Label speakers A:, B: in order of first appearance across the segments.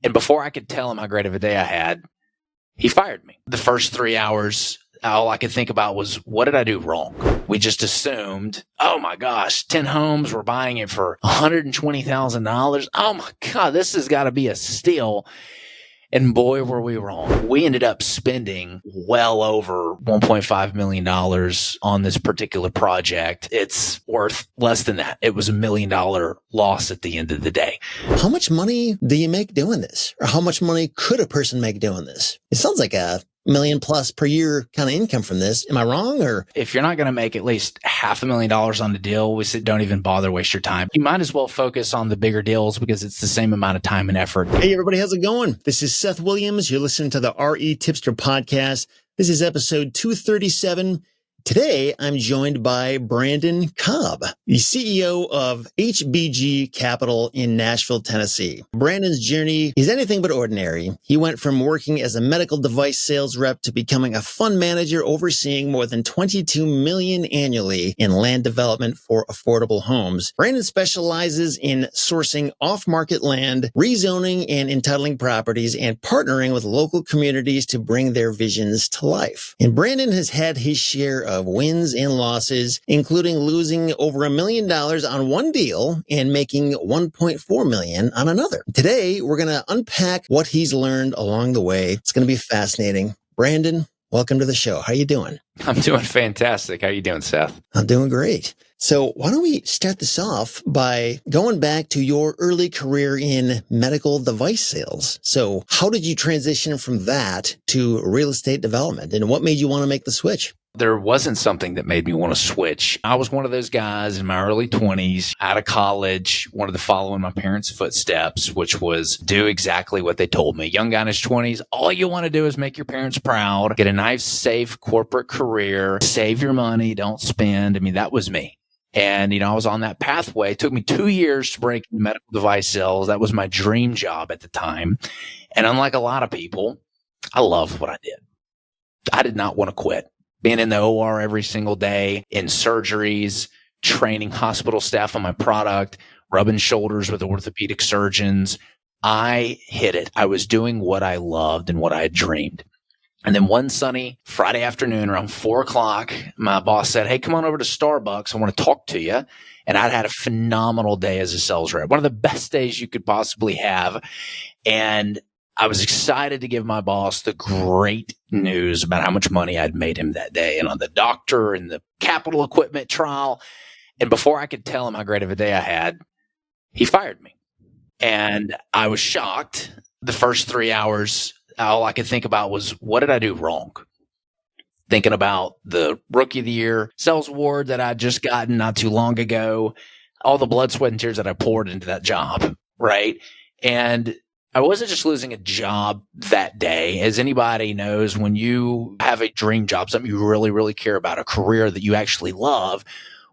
A: And before I could tell him how great of a day I had, he fired me. The first 3 hours, all I could think about was, what did I do wrong? We just assumed, oh my gosh, 10 homes, we're buying it for $120,000. Oh my God, this has got to be a steal. And boy, were we wrong. We ended up spending well over $1.5 million on this particular project. It's worth less than that. It was $1 million loss at the end of the day.
B: How much money do you make doing this? Or how much money could a person make doing this? It sounds like $1 million plus per year kind of income from this. Am I wrong? Or
A: if you're not going to make at least $500,000 on the deal, we said, don't even bother waste your time. You might as well focus on the bigger deals because it's the same amount of time and effort.
B: Hey, everybody, how's it going? This is Seth Williams. You're listening to the REtipster Podcast. This is episode 237. Today, I'm joined by Brandon Cobb, the CEO of HBG Capital in Nashville, Tennessee. Brandon's journey is anything but ordinary. He went from working as a medical device sales rep to becoming a fund manager overseeing more than $22 million annually in land development for affordable homes. Brandon specializes in sourcing off-market land, rezoning and entitling properties, and partnering with local communities to bring their visions to life. And Brandon has had his share of wins and losses, including losing over $1 million on one deal and making $1.4 million on another. Today, we're going to unpack what he's learned along the way. It's going to be fascinating. Brandon, welcome to the show. How are you doing?
A: I'm doing fantastic. How are you doing, Seth?
B: I'm doing great. So why don't we start this off by going back to your early career in medical device sales? So how did you transition from that to real estate development, and what made you want to make the switch?
A: There wasn't something that made me want to switch. I was one of those guys in my early 20s, out of college, wanted to follow in my parents' footsteps, which was do exactly what they told me. Young guy in his 20s, all you want to do is make your parents proud, get a nice, safe corporate career, save your money, don't spend. I mean, that was me. And, I was on that pathway. It took me 2 years to break into medical device sales. That was my dream job at the time. And unlike a lot of people, I loved what I did. I did not want to quit. Being in the OR every single day, in surgeries, training hospital staff on my product, rubbing shoulders with orthopedic surgeons. I hit it. I was doing what I loved and what I had dreamed. And then one sunny Friday afternoon around 4:00, my boss said, hey, come on over to Starbucks. I want to talk to you. And I'd had a phenomenal day as a sales rep, one of the best days you could possibly have. And I was excited to give my boss the great news about how much money I'd made him that day and on the doctor and the capital equipment trial. And before I could tell him how great of a day I had, he fired me. And I was shocked. The first 3 hours, all I could think about was, what did I do wrong? Thinking about the Rookie of the Year sales award that I'd just gotten not too long ago, all the blood, sweat, and tears that I poured into that job, right? And I wasn't just losing a job that day. As anybody knows, when you have a dream job, something you really, really care about, a career that you actually love,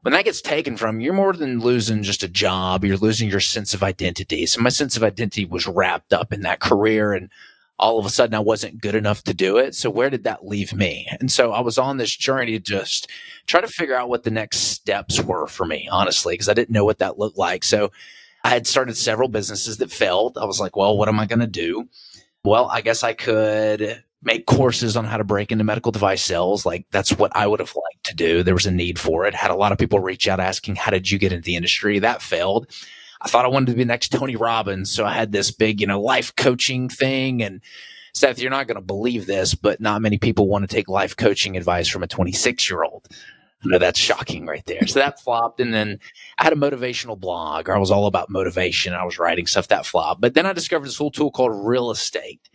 A: when that gets taken from you, you're more than losing just a job. You're losing your sense of identity. So my sense of identity was wrapped up in that career, and all of a sudden I wasn't good enough to do it. So where did that leave me? And so I was on this journey to just try to figure out what the next steps were for me, honestly, because I didn't know what that looked like. So I had started several businesses that failed. I was like, well, what am I going to do? Well, I guess I could make courses on how to break into medical device sales. Like, that's what I would have liked to do. There was a need for it. Had a lot of people reach out asking, how did you get into the industry? That failed. I thought I wanted to be the next Tony Robbins. So I had this big, life coaching thing. And Seth, you're not going to believe this, but not many people want to take life coaching advice from a 26-year-old. I know that's shocking right there. So that flopped. And then I had a motivational blog. I was all about motivation. I was writing stuff that flopped. But then I discovered this little tool called real estate.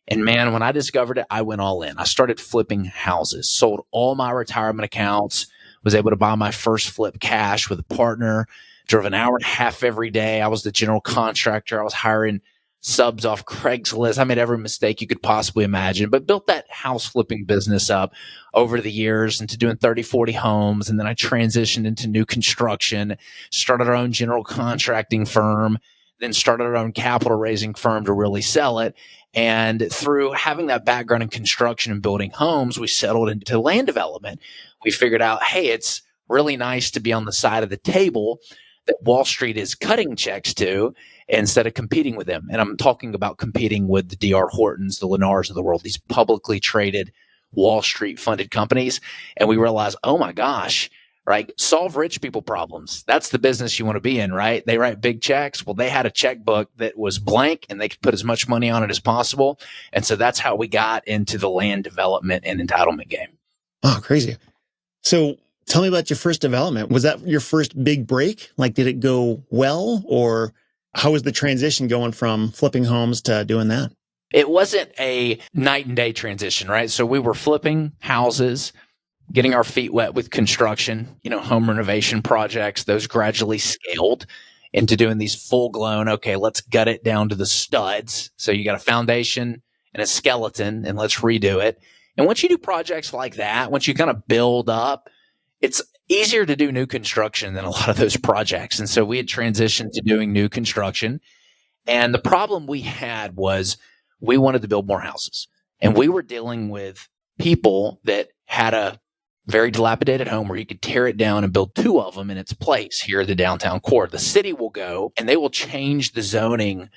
A: And man, when I discovered it, I went all in. I started flipping houses, sold all my retirement accounts, was able to buy my first flip cash with a partner, drove an hour and a half every day. I was the general contractor. I was hiring subs off Craigslist. I made every mistake you could possibly imagine, but built that house flipping business up over the years into doing 30, 40 homes. And then I transitioned into new construction, started our own general contracting firm, then started our own capital raising firm to really sell it. And through having that background in construction and building homes, we settled into land development. We figured out, hey, it's really nice to be on the side of the table that Wall Street is cutting checks to instead of competing with them. And I'm talking about competing with the D.R. Hortons, the Lennars of the world, these publicly traded Wall Street funded companies. And we realize, oh my gosh, right? Solve rich people problems. That's the business you want to be in, right? They write big checks. Well, they had a checkbook that was blank and they could put as much money on it as possible. And so that's how we got into the land development and entitlement game.
B: Oh, crazy. So tell me about your first development. Was that your first big break? Like, did it go well, or how was the transition going from flipping homes to doing that?
A: It wasn't a night and day transition, right? So we were flipping houses, getting our feet wet with construction, home renovation projects. Those gradually scaled into doing these full-blown, okay, let's gut it down to the studs. So you got a foundation and a skeleton, and let's redo it. And once you do projects like that, once you kind of build up, it's easier to do new construction than a lot of those projects. And so we had transitioned to doing new construction. And the problem we had was we wanted to build more houses. And we were dealing with people that had a very dilapidated home where you could tear it down and build two of them in its place here in the downtown core. The city will go and they will change the zoning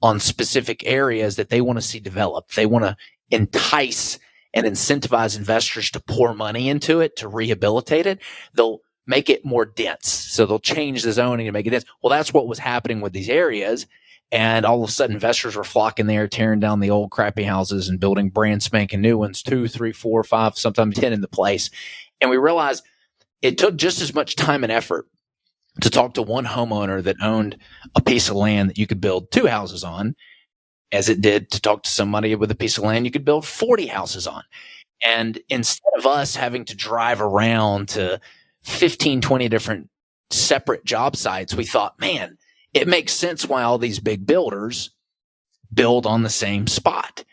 A: on specific areas that they want to see developed. They want to entice and incentivize investors to pour money into it, to rehabilitate it. They'll make it more dense. So they'll change the zoning to make it dense. Well, that's what was happening with these areas. And all of a sudden, investors were flocking there, tearing down the old crappy houses and building brand spanking new ones, 2, 3, 4, 5, sometimes 10 in the place. And we realized it took just as much time and effort to talk to one homeowner that owned a piece of land that you could build 2 houses on as it did to talk to somebody with a piece of land you could build 40 houses on. And instead of us having to drive around to 15, 20 different separate job sites, we thought, man, it makes sense why all these big builders build on the same spot.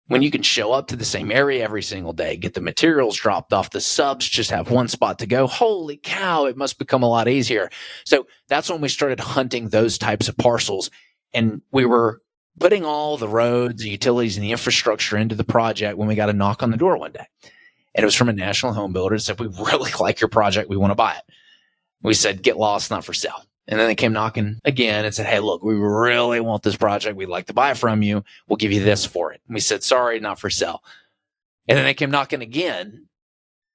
A: When you can show up to the same area every single day, get the materials dropped off, the subs just have one spot to go. Holy cow, it must become a lot easier. So that's when we started hunting those types of parcels. And we were putting all the roads, the utilities, and the infrastructure into the project when we got a knock on the door one day. And it was from a national home builder that said, we really like your project. We want to buy it. We said, get lost, not for sale. And then they came knocking again and said, hey, look, we really want this project. We'd like to buy it from you. We'll give you this for it. And we said, sorry, not for sale. And then they came knocking again,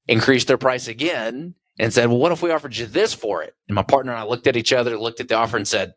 A: increased their price again, and said, well, what if we offered you this for it? And my partner and I looked at each other, looked at the offer and said,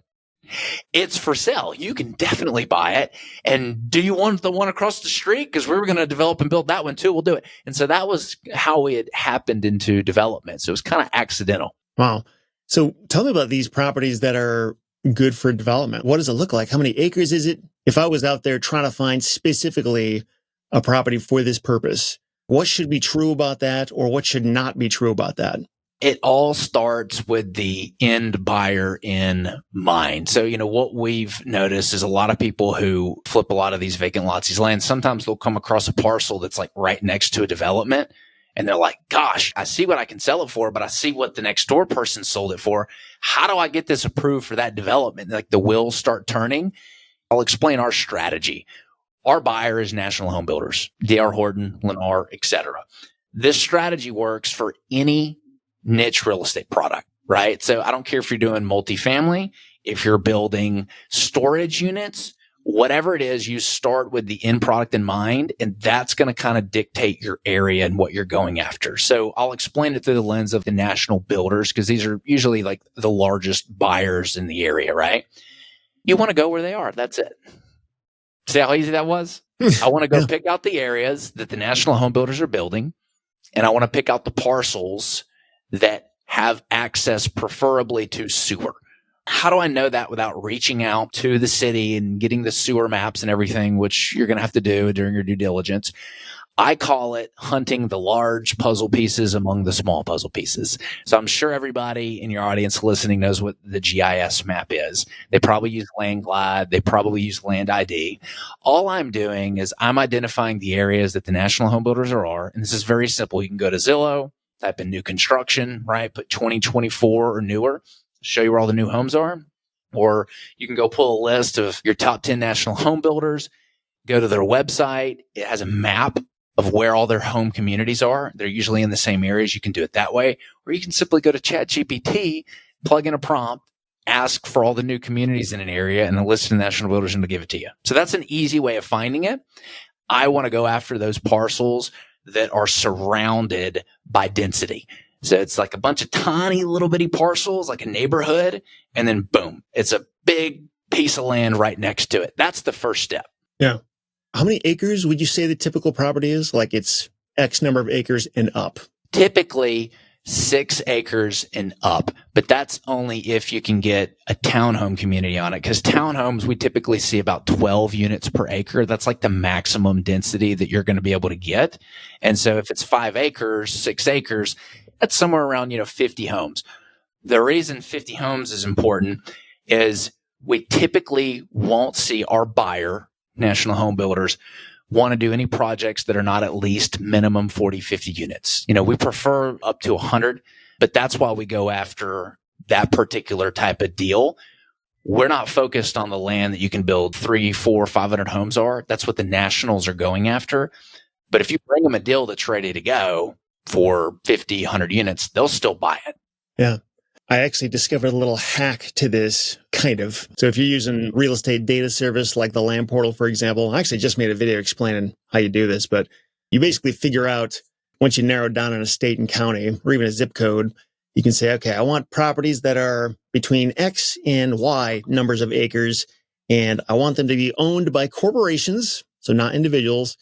A: it's for sale. You can definitely buy it. And do you want the one across the street? Because we were going to develop and build that one too. We'll do it. And so that was how it happened into development. So it was kind of accidental.
B: Wow. So tell me about these properties that are good for development. What does it look like? How many acres is it? If I was out there trying to find specifically a property for this purpose, what should be true about that, or what should not be true about that?
A: It all starts with the end buyer in mind. So, what we've noticed is a lot of people who flip a lot of these vacant lots, these lands, sometimes they'll come across a parcel that's like right next to a development. And they're like, gosh, I see what I can sell it for, but I see what the next door person sold it for. How do I get this approved for that development? Like the wheels start turning. I'll explain our strategy. Our buyer is national home builders, D.R. Horton, Lennar, etc. This strategy works for any niche real estate product, right? So I don't care if you're doing multifamily, if you're building storage units, whatever it is, you start with the end product in mind, and that's going to kind of dictate your area and what you're going after. So I'll explain it through the lens of the national builders, because these are usually like the largest buyers in the area, right? You want to go where they are. That's it. See how easy that was? I want to go pick out the areas that the national home builders are building, and I want to pick out the parcels that have access preferably to sewer. How do I know that without reaching out to the city and getting the sewer maps and everything, which you're going to have to do during your due diligence? I call it hunting the large puzzle pieces among the small puzzle pieces. So I'm sure everybody in your audience listening knows what the GIS map is. They probably use LandGlide. They probably use Land ID. All I'm doing is I'm identifying the areas that the national home builders are. And this is very simple. You can go to Zillow, type in new construction, right? Put 2024 or newer. Show you where all the new homes are. Or you can go pull a list of your top 10 national home builders, go to their website. It has a map of where all their home communities are. They're usually in the same areas. You can do it that way. Or you can simply go to ChatGPT, plug in a prompt, ask for all the new communities in an area and then list the national builders and they'll give it to you. So that's an easy way of finding it. I want to go after those parcels that are surrounded by density. So it's like a bunch of tiny little bitty parcels, like a neighborhood, and then boom, it's a big piece of land right next to it. That's the first step.
B: Yeah. How many acres would you say the typical property is? Like it's X number of acres and up?
A: Typically 6 acres and up, but that's only if you can get a townhome community on it. Because townhomes, we typically see about 12 units per acre. That's like the maximum density that you're going to be able to get. And so if it's 5 acres, 6 acres, that's somewhere around, 50 homes. The reason 50 homes is important is we typically won't see our buyer, national home builders, want to do any projects that are not at least minimum 40, 50 units. We prefer up to 100, but that's why we go after that particular type of deal. We're not focused on the land that you can build 300, 400, 500 homes are. That's what the nationals are going after. But if you bring them a deal that's ready to go for 50, 100 units, they'll still buy it.
B: Yeah. I actually discovered a little hack to this, kind of. So if you're using real estate data service like the land portal, for example, I actually just made a video explaining how you do this, but you basically figure out, once you narrow down an estate and county or even a zip code, you can say, okay, I want properties that are between X and Y numbers of acres, and I want them to be owned by corporations, so not individuals.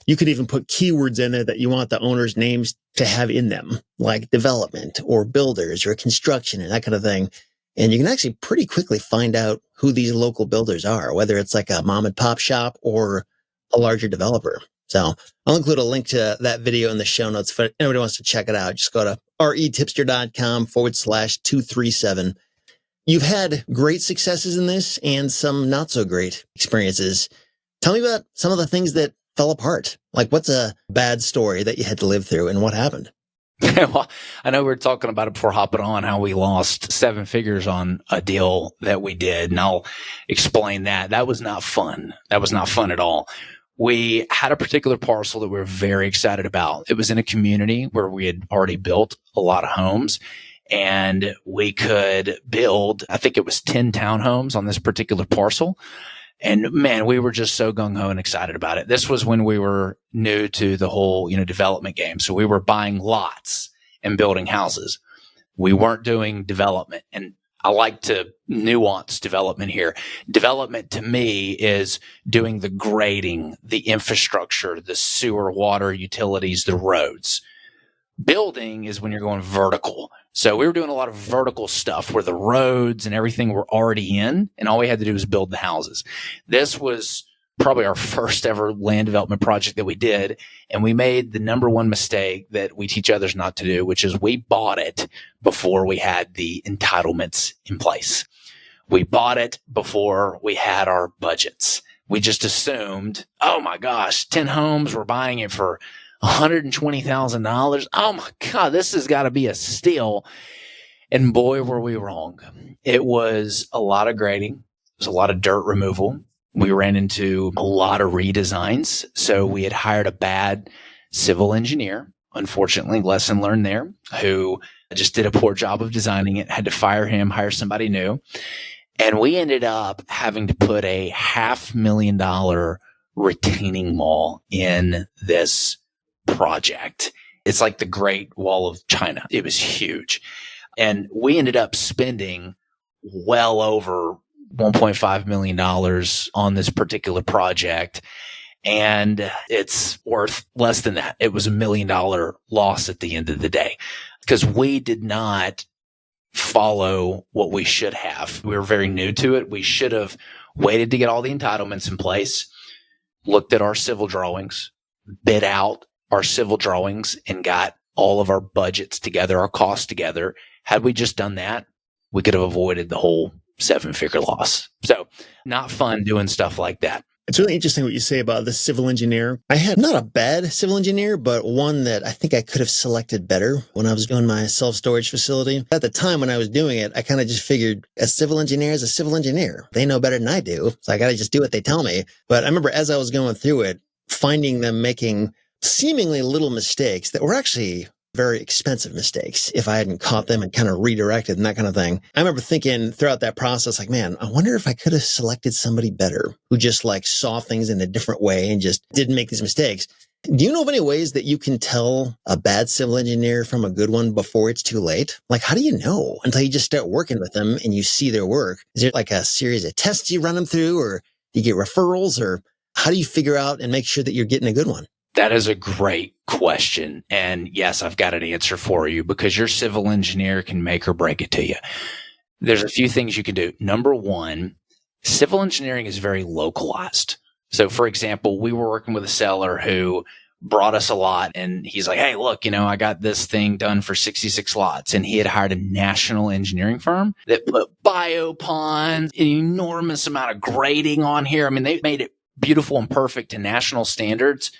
B: You could even put keywords in there that you want the owner's names to have in them, like development or builders or construction and that kind of thing. And you can actually pretty quickly find out who these local builders are, whether it's like a mom and pop shop or a larger developer. So I'll include a link to that video in the show notes. If anybody wants to check it out, just go to retipster.com/237. You've had great successes in this and some not so great experiences. Tell me about some of the things that fell apart. Like, what's a bad story that you had to live through and what happened?
A: Well, I know we were talking about it before hopping on, how we lost 7 figures on a deal that we did. And I'll explain that. That was not fun. That was not fun at all. We had a particular parcel that we were very excited about. It was in a community where we had already built a lot of homes, and we could build, I think it was 10 townhomes on this particular parcel. And man, we were just so gung-ho and excited about it. This was when we were new to the whole, development game. So we were buying lots and building houses. We weren't doing development. And I like to nuance development here. Development to me is doing the grading, the infrastructure, the sewer, water, utilities, the roads. Building is when you're going vertical. So we were doing a lot of vertical stuff where the roads and everything were already in, and all we had to do was build the houses. This was probably our first ever land development project that we did. And we made the number one mistake that we teach others not to do, which is we bought it before we had the entitlements in place. We bought it before we had our budgets. We just assumed, oh my gosh, 10 homes, we're buying it for $120,000. Oh my God, this has got to be a steal. And boy, were we wrong. It was a lot of grading. It was a lot of dirt removal. We ran into a lot of redesigns. So we had hired a bad civil engineer. Unfortunately, lesson learned there, who just did a poor job of designing it, had to fire him, hire somebody new. And we ended up having to put a $500,000 retaining wall in this project. It's like the Great Wall of China. It was huge. And we ended up spending well over $1.5 million on this particular project. And it's worth less than that. It was $1 million loss at the end of the day because we did not follow what we should have. We were very new to it. We should have waited to get all the entitlements in place, looked at our civil drawings, bid out our civil drawings, and got all of our budgets together, our costs together. Had we just done that, we could have avoided the whole 7-figure loss. So not fun doing stuff like that.
B: It's really interesting what you say about the civil engineer. I had not a bad civil engineer, but one that I think I could have selected better when I was doing my self-storage facility. At the time when I was doing it, I kind of just figured a civil engineer is a civil engineer. They know better than I do. So I got to just do what they tell me. But I remember as I was going through it, finding them making seemingly little mistakes that were actually very expensive mistakes if I hadn't caught them and kind of redirected and that kind of thing. I remember thinking throughout that process, like, man, I wonder if I could have selected somebody better who just like saw things in a different way and just didn't make these mistakes. Do you know of any ways that you can tell a bad civil engineer from a good one before it's too late? Like, how do you know until you just start working with them and you see their work? Is there like a series of tests you run them through, or do you get referrals, or how do you figure out and make sure that you're getting a good one?
A: That is a great question. And yes, I've got an answer for you, because your civil engineer can make or break it to you. There's a few things you can do. Number one, civil engineering is very localized. So for example, we were working with a seller who brought us a lot, and he's like, hey, look, I got this thing done for 66 lots. And he had hired a national engineering firm that put bioponds, an enormous amount of grading on here. I mean, they made it beautiful and perfect to national standards.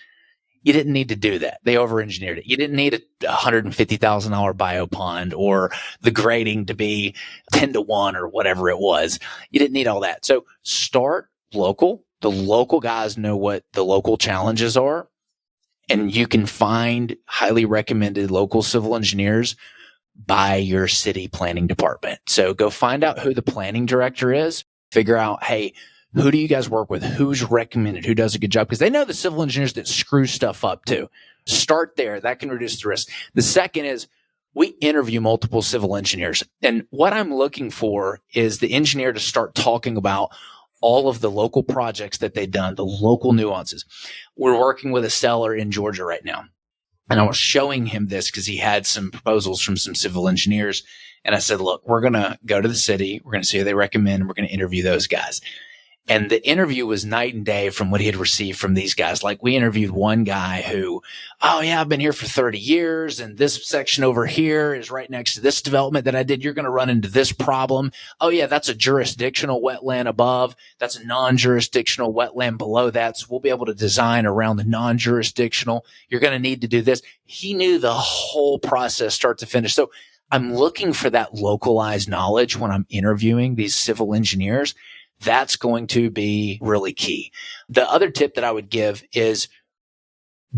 A: You didn't need to do that. They over-engineered it. You didn't need a $150,000 biopond or the grading to be 10-1 or whatever it was. You didn't need all that. So start local. The local guys know what the local challenges are, and you can find highly recommended local civil engineers by your city planning department. So go find out who the planning director is, figure out, hey, who do you guys work with? Who's recommended? Who does a good job? Because they know the civil engineers that screw stuff up too. Start there. That can reduce the risk. The second is we interview multiple civil engineers. And what I'm looking for is the engineer to start talking about all of the local projects that they've done, the local nuances. We're working with a seller in Georgia right now. And I was showing him this because he had some proposals from some civil engineers. And I said, look, we're going to go to the city. We're going to see who they recommend. And we're going to interview those guys. And the interview was night and day from what he had received from these guys. Like, we interviewed one guy who, oh yeah, I've been here for 30 years. And this section over here is right next to this development that I did. You're going to run into this problem. Oh yeah, that's a jurisdictional wetland above. That's a non-jurisdictional wetland below that. So we'll be able to design around the non-jurisdictional. You're going to need to do this. He knew the whole process start to finish. So I'm looking for that localized knowledge when I'm interviewing these civil engineers. That's going to be really key. The other tip that I would give is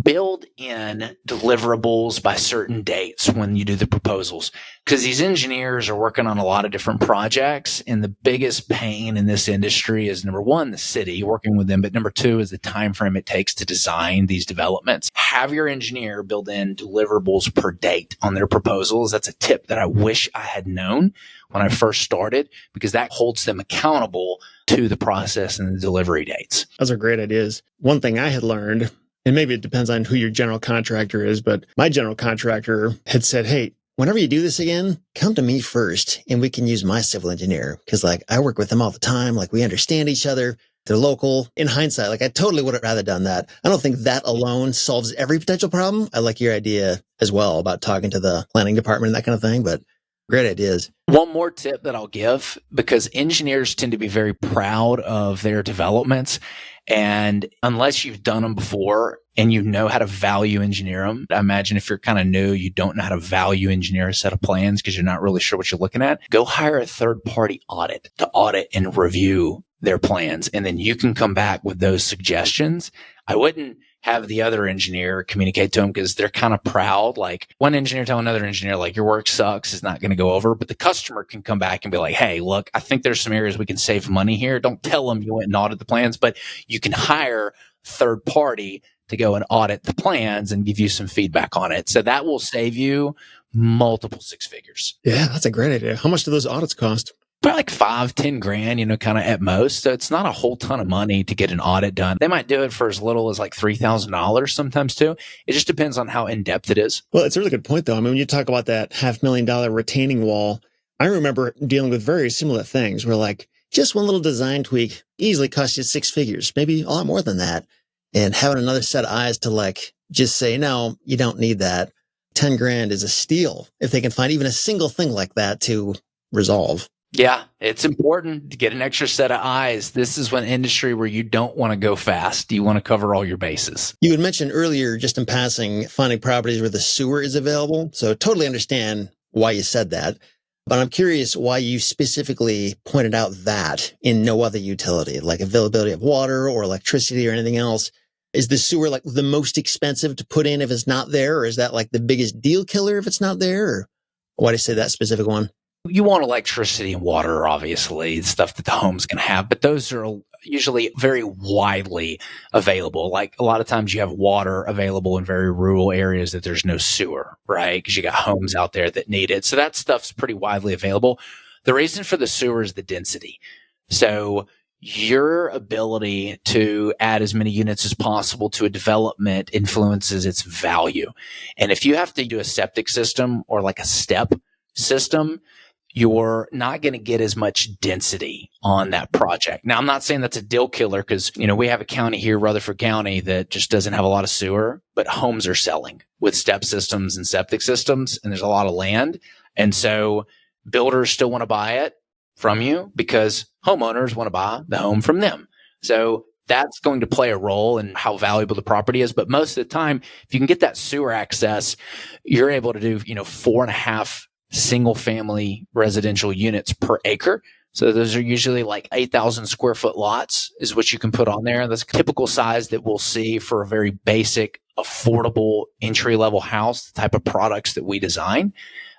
A: build in deliverables by certain dates when you do the proposals, because these engineers are working on a lot of different projects. And the biggest pain in this industry is, number one, the city working with them. But number two is the time frame it takes to design these developments. Have your engineer build in deliverables per date on their proposals. That's a tip that I wish I had known when I first started, because that holds them accountable to the process and the delivery dates.
B: Those are great ideas. One thing I had learned, and maybe it depends on who your general contractor is, but my general contractor had said, hey, whenever you do this again, come to me first and we can use my civil engineer. Because like, I work with them all the time. Like, we understand each other. They're local. In hindsight, like, I totally would have rather done that. I don't think that alone solves every potential problem. I like your idea as well about talking to the planning department and that kind of thing, but great ideas.
A: One more tip that I'll give, because engineers tend to be very proud of their developments. And unless you've done them before and you know how to value engineer them, I imagine if you're kind of new, you don't know how to value engineer a set of plans because you're not really sure what you're looking at. Go hire a third-party audit to audit and review their plans. And then you can come back with those suggestions. I wouldn't have the other engineer communicate to them because they're kind of proud. Like, one engineer tell another engineer, like, your work sucks, is not going to go over. But the customer can come back and be like, hey, look, I think there's some areas we can save money here. Don't tell them you went and audit the plans, but you can hire third party to go and audit the plans and give you some feedback on it. So that will save you multiple six figures.
B: Yeah, that's a great idea. How much do those audits cost?
A: Probably like $5-10,000, kind of at most. So it's not a whole ton of money to get an audit done. They might do it for as little as like $3,000 sometimes too. It just depends on how in depth it is.
B: Well, it's a really good point though. I mean, when you talk about that $500,000 retaining wall, I remember dealing with very similar things where like just one little design tweak easily costs you six figures, maybe a lot more than that. And having another set of eyes to like, just say, no, you don't need that. $10,000 is a steal if they can find even a single thing like that to resolve.
A: Yeah, it's important to get an extra set of eyes. This is one industry where you don't want to go fast. You want to cover all your bases.
B: You had mentioned earlier, just in passing, finding properties where the sewer is available. So totally understand why you said that. But I'm curious why you specifically pointed out that in no other utility, like availability of water or electricity or anything else. Is the sewer like the most expensive to put in if it's not there? Or is that like the biggest deal killer if it's not there? Or why do I say that specific one?
A: You want electricity and water, obviously, stuff that the home's going to have, but those are usually very widely available. Like a lot of times you have water available in very rural areas that there's no sewer, right? Because you got homes out there that need it. So that stuff's pretty widely available. The reason for the sewer is the density. So your ability to add as many units as possible to a development influences its value. And if you have to do a septic system or like a step system, you're not going to get as much density on that project. Now, I'm not saying that's a deal killer because, we have a county here, Rutherford County, that just doesn't have a lot of sewer, but homes are selling with step systems and septic systems, and there's a lot of land. And so builders still want to buy it from you because homeowners want to buy the home from them. So that's going to play a role in how valuable the property is. But most of the time, if you can get that sewer access, you're able to do, 4.5 single family residential units per acre. So those are usually like 8,000 square foot lots is what you can put on there. That's a typical size that we'll see for a very basic, affordable entry level house, the type of products that we design.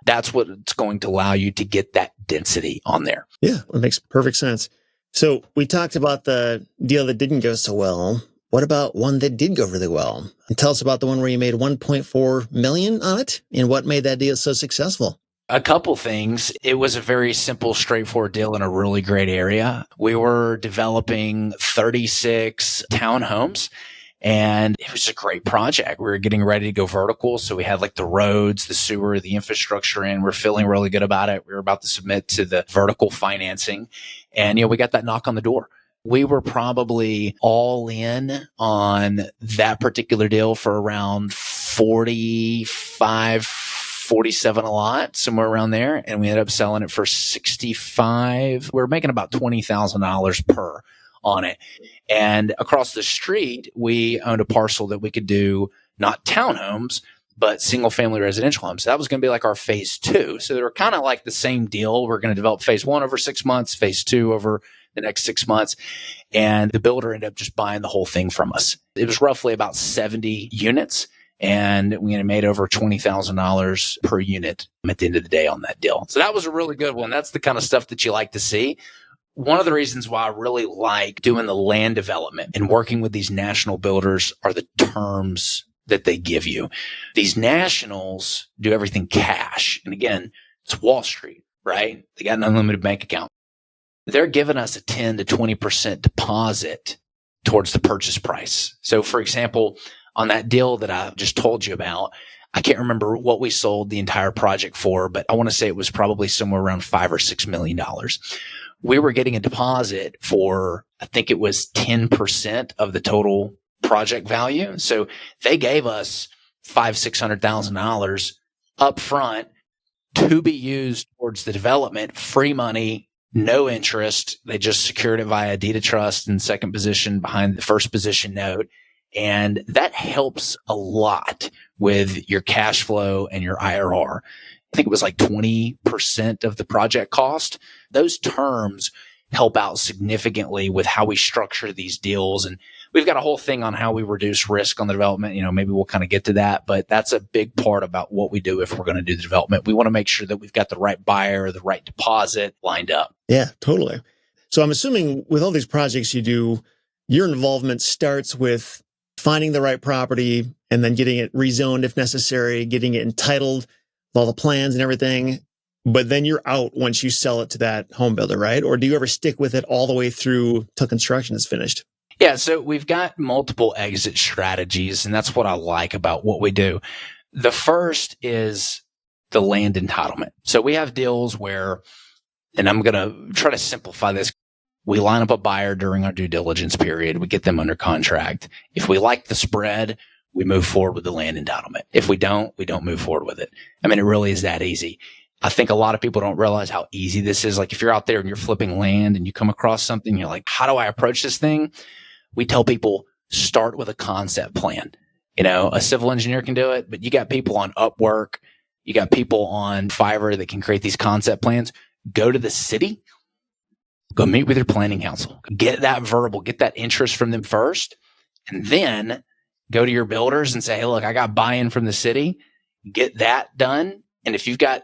A: That's what it's going to allow you to get that density on there.
B: Yeah, that makes perfect sense. So we talked about the deal that didn't go so well. What about one that did go really well? And tell us about the one where you made $1.4 million on it and what made that deal so successful.
A: A couple things. It was a very simple, straightforward deal in a really great area. We were developing 36 townhomes. And it was a great project. We were getting ready to go vertical. So we had like the roads, the sewer, the infrastructure in. We're feeling really good about it. We were about to submit to the vertical financing. And, we got that knock on the door. We were probably all in on that particular deal for around 47 a lot, somewhere around there. And we ended up selling it for 65. We're making about $20,000 per on it. And across the street, we owned a parcel that we could do not townhomes, but single family residential homes. So that was going to be like our phase 2. So they were kind of like the same deal. We're going to develop phase 1 over 6 months, phase 2 over the next 6 months. And the builder ended up just buying the whole thing from us. It was roughly about 70 units. And we made over $20,000 per unit at the end of the day on that deal. So that was a really good one. That's the kind of stuff that you like to see. One of the reasons why I really like doing the land development and working with these national builders are the terms that they give you. These nationals do everything cash. And again, it's Wall Street, right? They got an unlimited bank account. They're giving us a 10 to 20% deposit towards the purchase price. So for example, on that deal that I just told you about, I can't remember what we sold the entire project for, but I want to say it was probably somewhere around $5 or $6 million. We were getting a deposit for, I think it was 10% of the total project value. So they gave us $500,000-$600,000 up front to be used towards the development, free money, no interest. They just secured it via deed of trust and second position behind the first position note. And that helps a lot with your cash flow and your IRR. I think it was like 20% of the project cost. Those terms help out significantly with how we structure these deals. And we've got a whole thing on how we reduce risk on the development. Maybe we'll kind of get to that, but that's a big part about what we do if we're going to do the development. We want to make sure that we've got the right buyer, the right deposit lined up.
B: Yeah, totally. So I'm assuming with all these projects you do, your involvement starts with finding the right property and then getting it rezoned if necessary, getting it entitled, all the plans and everything. But then you're out once you sell it to that home builder, right? Or do you ever stick with it all the way through till construction is finished?
A: Yeah, so we've got multiple exit strategies, and that's what I like about what we do. The first is the land entitlement. So we have deals where, and I'm going to try to simplify this. We line up a buyer during our due diligence period. We get them under contract. If we like the spread, we move forward with the land entitlement. If we don't move forward with it. I mean, it really is that easy. I think a lot of people don't realize how easy this is. Like if you're out there and you're flipping land and you come across something, you're like, how do I approach this thing? We tell people start with a concept plan. A civil engineer can do it, but you got people on Upwork. You got people on Fiverr that can create these concept plans. Go to the city, go meet with your planning council, get that verbal, get that interest from them first. and then go to your builders and say, hey, look, I got buy-in from the city, get that done. And if you've got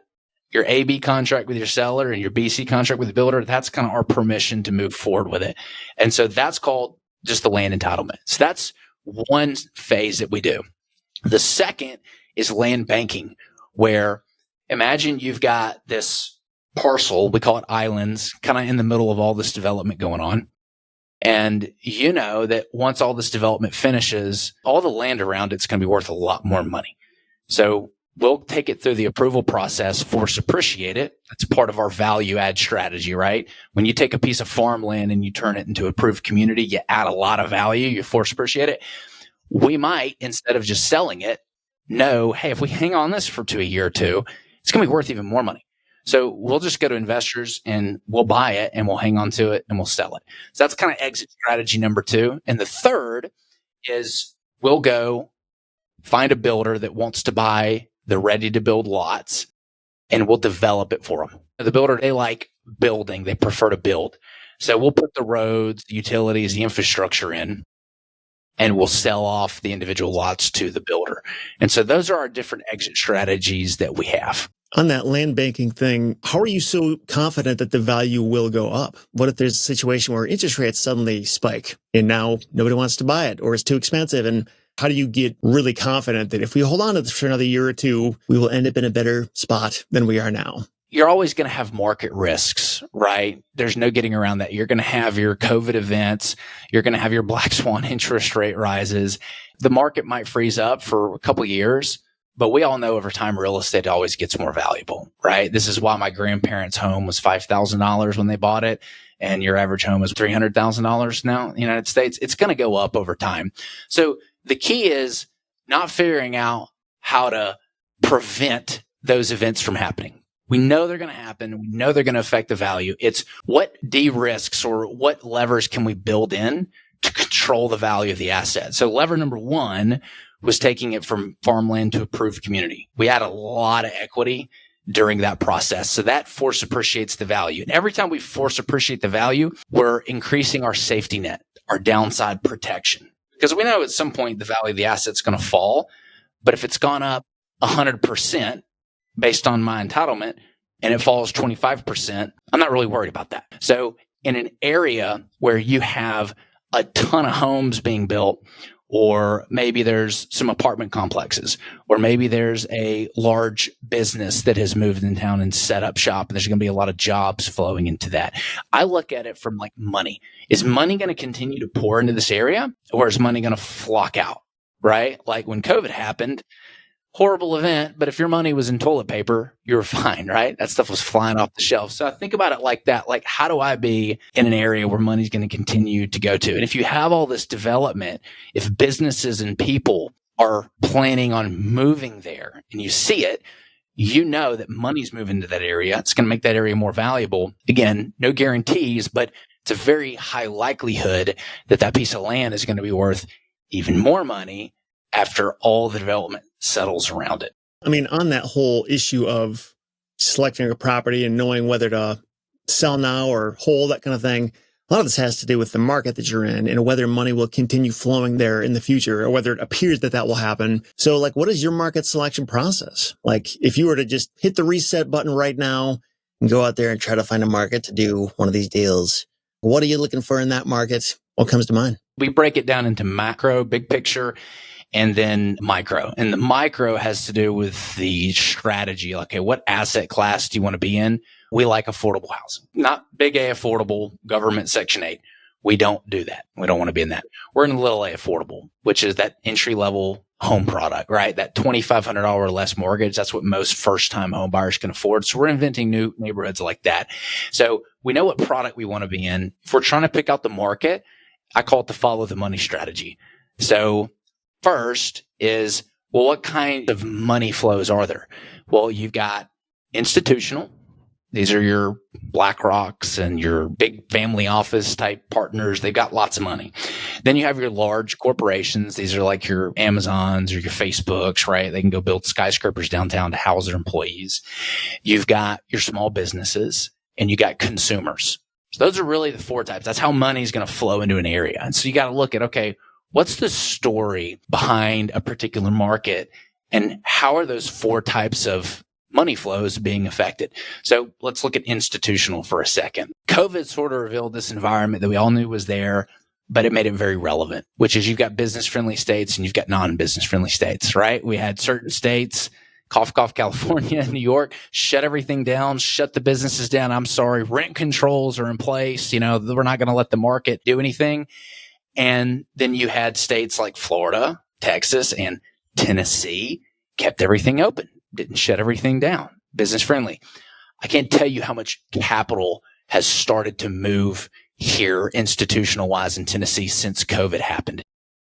A: your AB contract with your seller and your BC contract with the builder, that's kind of our permission to move forward with it. And so that's called just the land entitlement. So that's one phase that we do. The second is land banking, where imagine you've got this parcel, we call it islands, kind of in the middle of all this development going on. And you know that once all this development finishes, all the land around it's going to be worth a lot more money. So we'll take it through the approval process, force appreciate it. That's part of our value add strategy, right? When you take a piece of farmland and you turn it into approved community, you add a lot of value, you force appreciate it. We might, instead of just selling it, know, hey, if we hang on this for a year or two, it's going to be worth even more money. So we'll just go to investors and we'll buy it and we'll hang on to it and we'll sell it. So that's kind of exit strategy number 2. And the third is we'll go find a builder that wants to buy the ready to build lots and we'll develop it for them. The builder, they like building. They prefer to build. So we'll put the roads, the utilities, the infrastructure in, and we'll sell off the individual lots to the builder. And so those are our different exit strategies that we have.
B: On that land banking thing, how are you so confident that the value will go up? What if there's a situation where interest rates suddenly spike and now nobody wants to buy it or it's too expensive? And how do you get really confident that if we hold on to this for another year or two, we will end up in a better spot than we are now?
A: You're always going to have market risks, right? There's no getting around that. You're going to have your COVID events. You're going to have your black swan interest rate rises. The market might freeze up for a couple of years, but we all know over time, real estate always gets more valuable, right? This is why my grandparents' home was $5,000 when they bought it. And your average home is $300,000 now in the United States. It's going to go up over time. So the key is not figuring out how to prevent those events from happening. We know they're going to happen. We know they're going to affect the value. It's what de-risks or what levers can we build in to control the value of the asset. So lever number 1 was taking it from farmland to approved community. We had a lot of equity during that process. So that force appreciates the value. And every time we force appreciate the value, we're increasing our safety net, our downside protection. Because we know at some point the value of the asset's going to fall. But if it's gone up 100%, based on my entitlement and it falls 25%, I'm not really worried about that. So in an area where you have a ton of homes being built, or maybe there's some apartment complexes, or maybe there's a large business that has moved in town and set up shop, and there's going to be a lot of jobs flowing into that. I look at it from like money. Is money going to continue to pour into this area, or is money going to flock out, right? Like when COVID happened, horrible event, but if your money was in toilet paper, you were fine, right? That stuff was flying off the shelf. So I think about it like that. Like, how do I be in an area where money's going to continue to go to? And if you have all this development, if businesses and people are planning on moving there and you see it, you know that money's moving to that area. It's going to make that area more valuable. Again, no guarantees, but it's a very high likelihood that that piece of land is going to be worth even more money after all the development settles around it.
B: I mean, on that whole issue of selecting a property and knowing whether to sell now or hold, that kind of thing, a lot of this has to do with the market that you're in and whether money will continue flowing there in the future or whether it appears that that will happen. So like, what is your market selection process? Like if you were to just hit the reset button right now and go out there and try to find a market to do one of these deals, what are you looking for in that market? What comes to mind?
A: We break it down into macro, big picture, and then micro. And the micro has to do with the strategy. Okay, what asset class do you want to be in? We like affordable housing, not big A affordable, government Section 8. We don't do that. We don't want to be in that. We're in little A affordable, which is that entry level home product, right? That $2,500 or less mortgage. That's what most first time home buyers can afford. So we're inventing new neighborhoods like that. So we know what product we want to be in. If we're trying to pick out the market, I call it the follow the money strategy. So first is, well, what kind of money flows are there? Well, you've got institutional. These are your BlackRocks and your big family office type partners. They've got lots of money. Then you have your large corporations. These are like your Amazons or your Facebooks, right? They can go build skyscrapers downtown to house their employees. You've got your small businesses and you got consumers. So those are really the four types. That's how money is going to flow into an area. And so you got to look at, okay, what's the story behind a particular market and how are those four types of money flows being affected? So let's look at institutional for a second. COVID sort of revealed this environment that we all knew was there, but it made it very relevant, which is you've got business-friendly states and you've got non-business-friendly states, right? We had certain states, cough, cough, California, New York, shut everything down, shut the businesses down. I'm sorry, rent controls are in place. We're not going to let the market do anything. And then you had states like Florida, Texas, and Tennessee kept everything open, didn't shut everything down, business-friendly. I can't tell you how much capital has started to move here institutional-wise in Tennessee since COVID happened.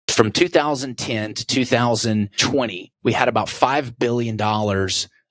A: From 2010 to 2020, we had about $5 billion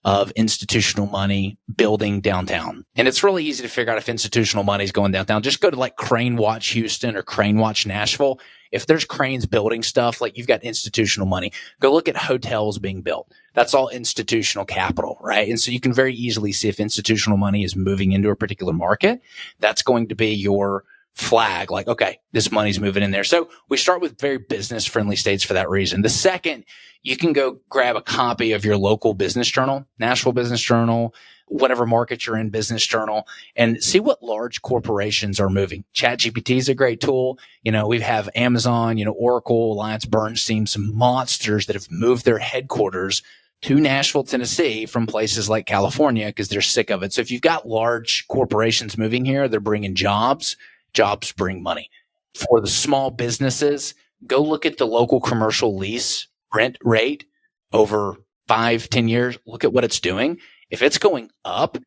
A: of institutional money building downtown. And it's really easy to figure out if institutional money is going downtown. Just go to like Crane Watch Houston or Crane Watch Nashville. If there's cranes building stuff, like you've got institutional money. Go look at hotels being built. That's all institutional capital, right? And so you can very easily see if institutional money is moving into a particular market. That's going to be your flag, like, okay, this money's moving in there. So we start with very business-friendly states for that reason. The second, you can go grab a copy of your local business journal, Nashville Business Journal, whatever market you're in, business journal, and see what large corporations are moving. ChatGPT is a great tool. We have Amazon, Oracle, Alliance Bernstein, some monsters that have moved their headquarters to Nashville, Tennessee from places like California because they're sick of it. So if you've got large corporations moving here, they're bringing jobs. Jobs bring money. For the small businesses, go look at the local commercial lease rent rate over 5-10 years. Look at what it's doing. If it's going up,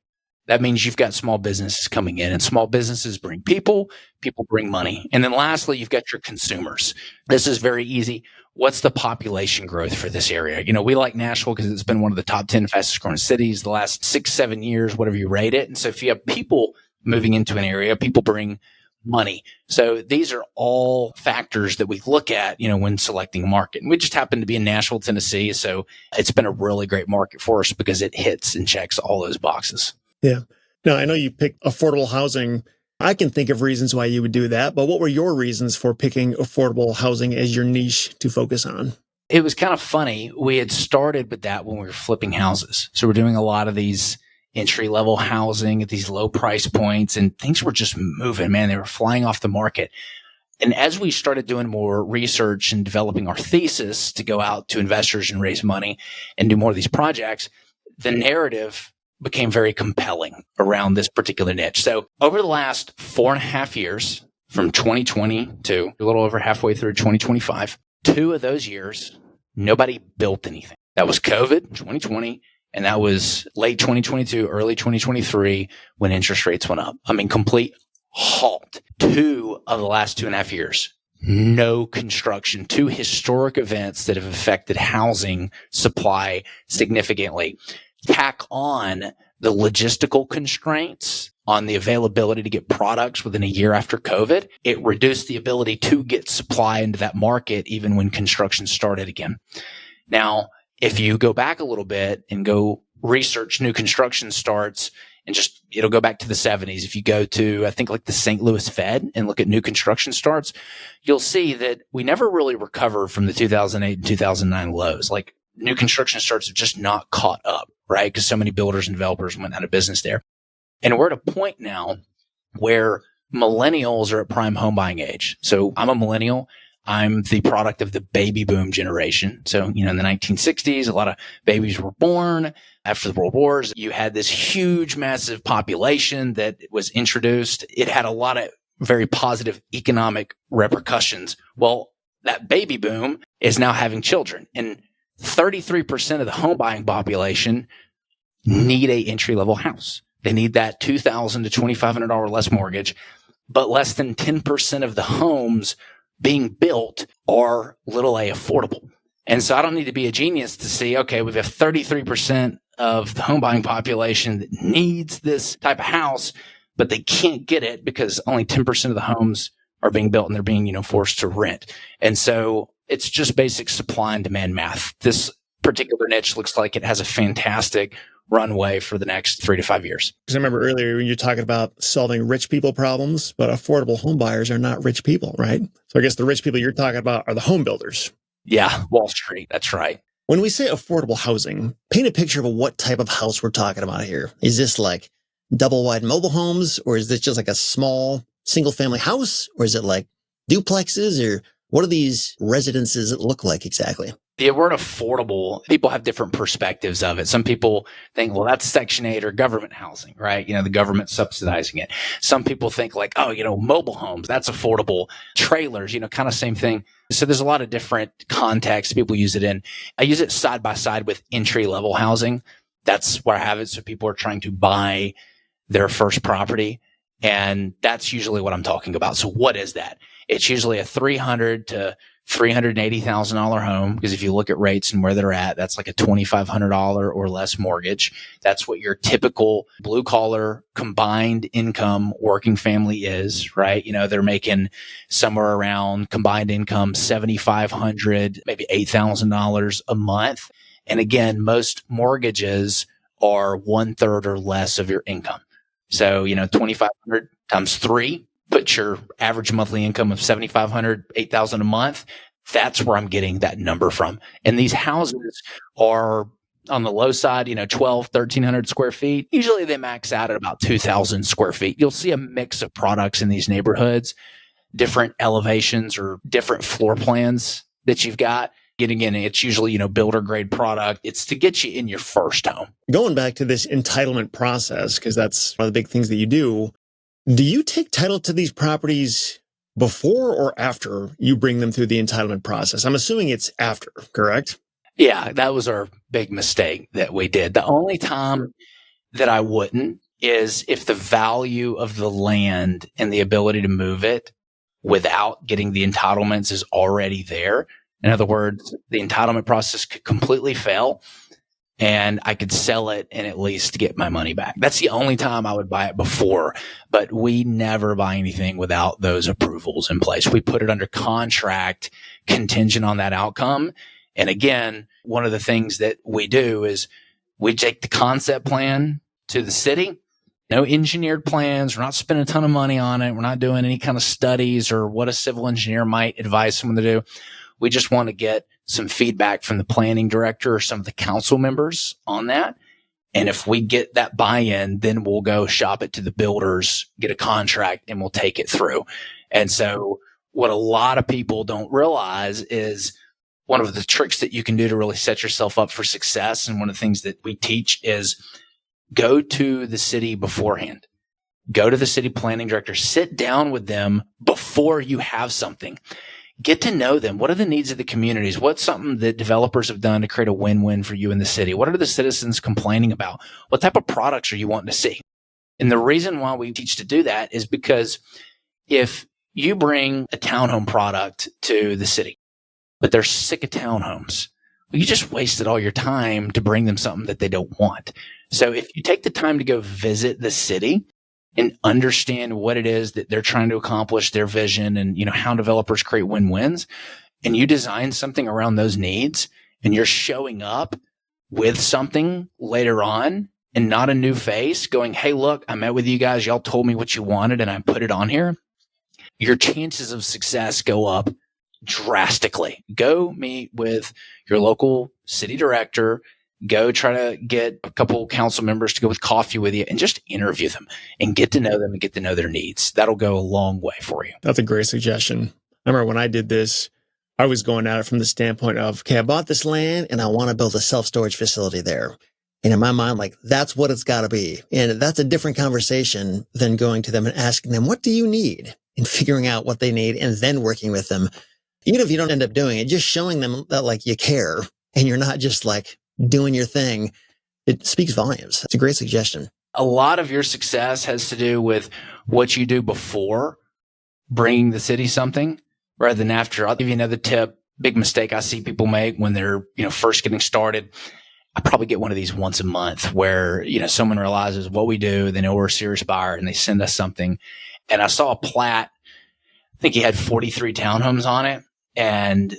A: that means you've got small businesses coming in, and small businesses bring people bring money. And then lastly, you've got your consumers. This is very easy. What's the population growth for this area? We like Nashville because it's been one of the top 10 fastest growing cities the last 6-7 years, whatever you rate it. And so if you have people moving into an area, people bring money. So these are all factors that we look at, when selecting a market. And we just happen to be in Nashville, Tennessee. So it's been a really great market for us because it hits and checks all those boxes.
B: Yeah. Now, I know you picked affordable housing. I can think of reasons why you would do that, but what were your reasons for picking affordable housing as your niche to focus on?
A: It was kind of funny. We had started with that when we were flipping houses. So we're doing a lot of these entry-level housing at these low price points, and things were just moving, man. They were flying off the market. And as we started doing more research and developing our thesis to go out to investors and raise money and do more of these projects, the narrative became very compelling around this particular niche. So over the last 4.5 years, from 2020 to a little over halfway through 2025, 2 of those years, nobody built anything. That was COVID, 2020, and that was late 2022, early 2023, when interest rates went up. Complete halt. 2 of the last 2.5 years, no construction. 2 historic events that have affected housing supply significantly. Tack on the logistical constraints on the availability to get products within a year after COVID. It reduced the ability to get supply into that market even when construction started again. Now, if you go back a little bit and go research new construction starts, and it'll go back to the 70s. If you go to, I think, like the St. Louis Fed and look at new construction starts, you'll see that we never really recovered from the 2008 and 2009 lows. Like, new construction starts have just not caught up, right? Because so many builders and developers went out of business there. And we're at a point now where millennials are at prime home buying age. So I'm a millennial. I'm the product of the baby boom generation. So, in the 1960s, a lot of babies were born. After the World Wars, you had this huge, massive population that was introduced. It had a lot of very positive economic repercussions. Well, that baby boom is now having children, and 33% of the home buying population need a entry-level house. They need that $2,000 to $2,500 less mortgage, but less than 10% of the homes being built are little a affordable. And so I don't need to be a genius to see, okay, we have 33% of the home buying population that needs this type of house, but they can't get it because only 10% of the homes are being built and they're being, forced to rent. And so it's just basic supply and demand math. This particular niche looks like it has a fantastic runway for the next 3 to 5 years.
B: Because I remember earlier when you're talking about solving rich people problems, but affordable home buyers are not rich people, right? So I guess the rich people you're talking about are the home builders.
A: Yeah, Wall Street. That's right.
B: When we say affordable housing, paint a picture of what type of house we're talking about here. Is this like double wide mobile homes, or is this just like a small single family house, or is it like duplexes, or what do these residences look like exactly?
A: The word affordable, people have different perspectives of it. Some people think, well, that's Section 8 or government housing, right? The government subsidizing it. Some people think like, oh, mobile homes, that's affordable. Trailers, kind of same thing. So there's a lot of different contexts people use it in. I use it side by side with entry level housing. That's where I have it. So people are trying to buy their first property. And that's usually what I'm talking about. So what is that? It's usually a $300,000 to $380,000 home, because if you look at rates and where they're at, that's like a $2,500 or less mortgage. That's what your typical blue collar combined income working family is, right? They're making somewhere around combined income $7,500, maybe $8,000 a month. And again, most mortgages are 1/3 or less of your income. So, 2,500 times 3. Put your average monthly income of $7,500, $8,000 a month. That's where I'm getting that number from. And these houses are on the low side, 1,300 square feet. Usually they max out at about 2,000 square feet. You'll see a mix of products in these neighborhoods, different elevations or different floor plans that you've got. Getting in, it's usually, builder grade product. It's to get you in your first home.
B: Going back to this entitlement process, because that's one of the big things that you do. Do you take title to these properties before or after you bring them through the entitlement process? I'm assuming it's after, correct?
A: Yeah, that was our big mistake that we did. The only time that I wouldn't is if the value of the land and the ability to move it without getting the entitlements is already there. In other words, the entitlement process could completely fail and I could sell it and at least get my money back. That's the only time I would buy it before, but we never buy anything without those approvals in place. We put it under contract contingent on that outcome. And again, one of the things that we do is we take the concept plan to the city. No engineered plans. We're not spending a ton of money on it. We're not doing any kind of studies or what a civil engineer might advise someone to do. We just want to get some feedback from the planning director or some of the council members on that. And if we get that buy-in, then we'll go shop it to the builders, get a contract, and we'll take it through. And so what a lot of people don't realize is one of the tricks that you can do to really set yourself up for success. And one of the things that we teach is go to the city beforehand. Go to the city planning director, sit down with them before you have something. Get to know them. What are the needs of the communities? What's something that developers have done to create a win-win for you in the city? What are the citizens complaining about? What type of products are you wanting to see? And the reason why we teach to do that is because if you bring a townhome product to the city, but they're sick of townhomes, well, you just wasted all your time to bring them something that they don't want. So if you take the time to go visit the city and understand what it is that they're trying to accomplish, their vision, and how developers create win-wins, and you design something around those needs, and you're showing up with something later on and not a new face going, hey, look, I met with you guys. Y'all told me what you wanted and I put it on here. Your chances of success go up drastically. Go meet with your local city director. Go try to get a couple council members to go with coffee with you and just interview them and get to know them and get to know their needs. That'll go a long way for you.
B: That's a great suggestion. I remember when I did this, I was going at it from the standpoint of, okay, I bought this land and I want to build a self-storage facility there. And in my mind, like, that's what it's got to be. And that's a different conversation than going to them and asking them, what do you need? And figuring out what they need and then working with them. Even if you don't end up doing it, just showing them that like you care and you're not just like doing your thing, it speaks volumes. That's a great suggestion.
A: A lot of your success has to do with what you do before bringing the city something rather than after. I'll give you another tip. Big mistake I see people make when they're, first getting started. I probably get one of these once a month where, someone realizes what we do. They know we're a serious buyer and they send us something. And I saw a plat. I think he had 43 townhomes on it. And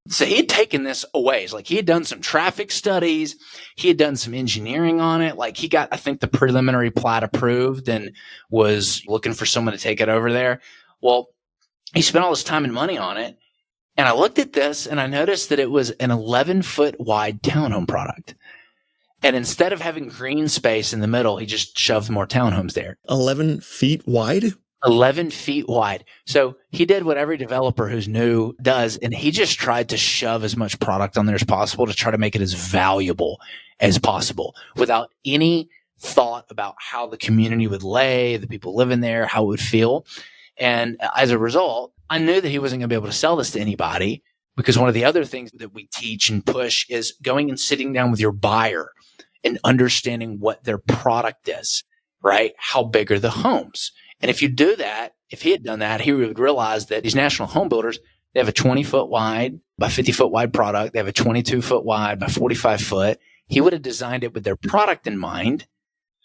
A: So he had taken this away. It's like he had done some traffic studies. He had done some engineering on it. Like he got, I think, the preliminary plat approved and was looking for someone to take it over there. Well, he spent all this time and money on it. And I looked at this and I noticed that it was an 11-foot wide townhome product. And instead of having green space in the middle, he just shoved more townhomes there.
B: 11 feet wide?
A: 11 feet wide. So he did what every developer who's new does, and he just tried to shove as much product on there as possible to try to make it as valuable as possible without any thought about how the community would lay, the people living there, how it would feel. And as a result, I knew that he wasn't going to be able to sell this to anybody, because one of the other things that we teach and push is going and sitting down with your buyer and understanding what their product is, right? How big are the homes? And if you do that, if he had done that, he would realize that these national home builders, they have a 20-foot wide by 50-foot wide product. They have a 22-foot wide by 45-foot. He would have designed it with their product in mind,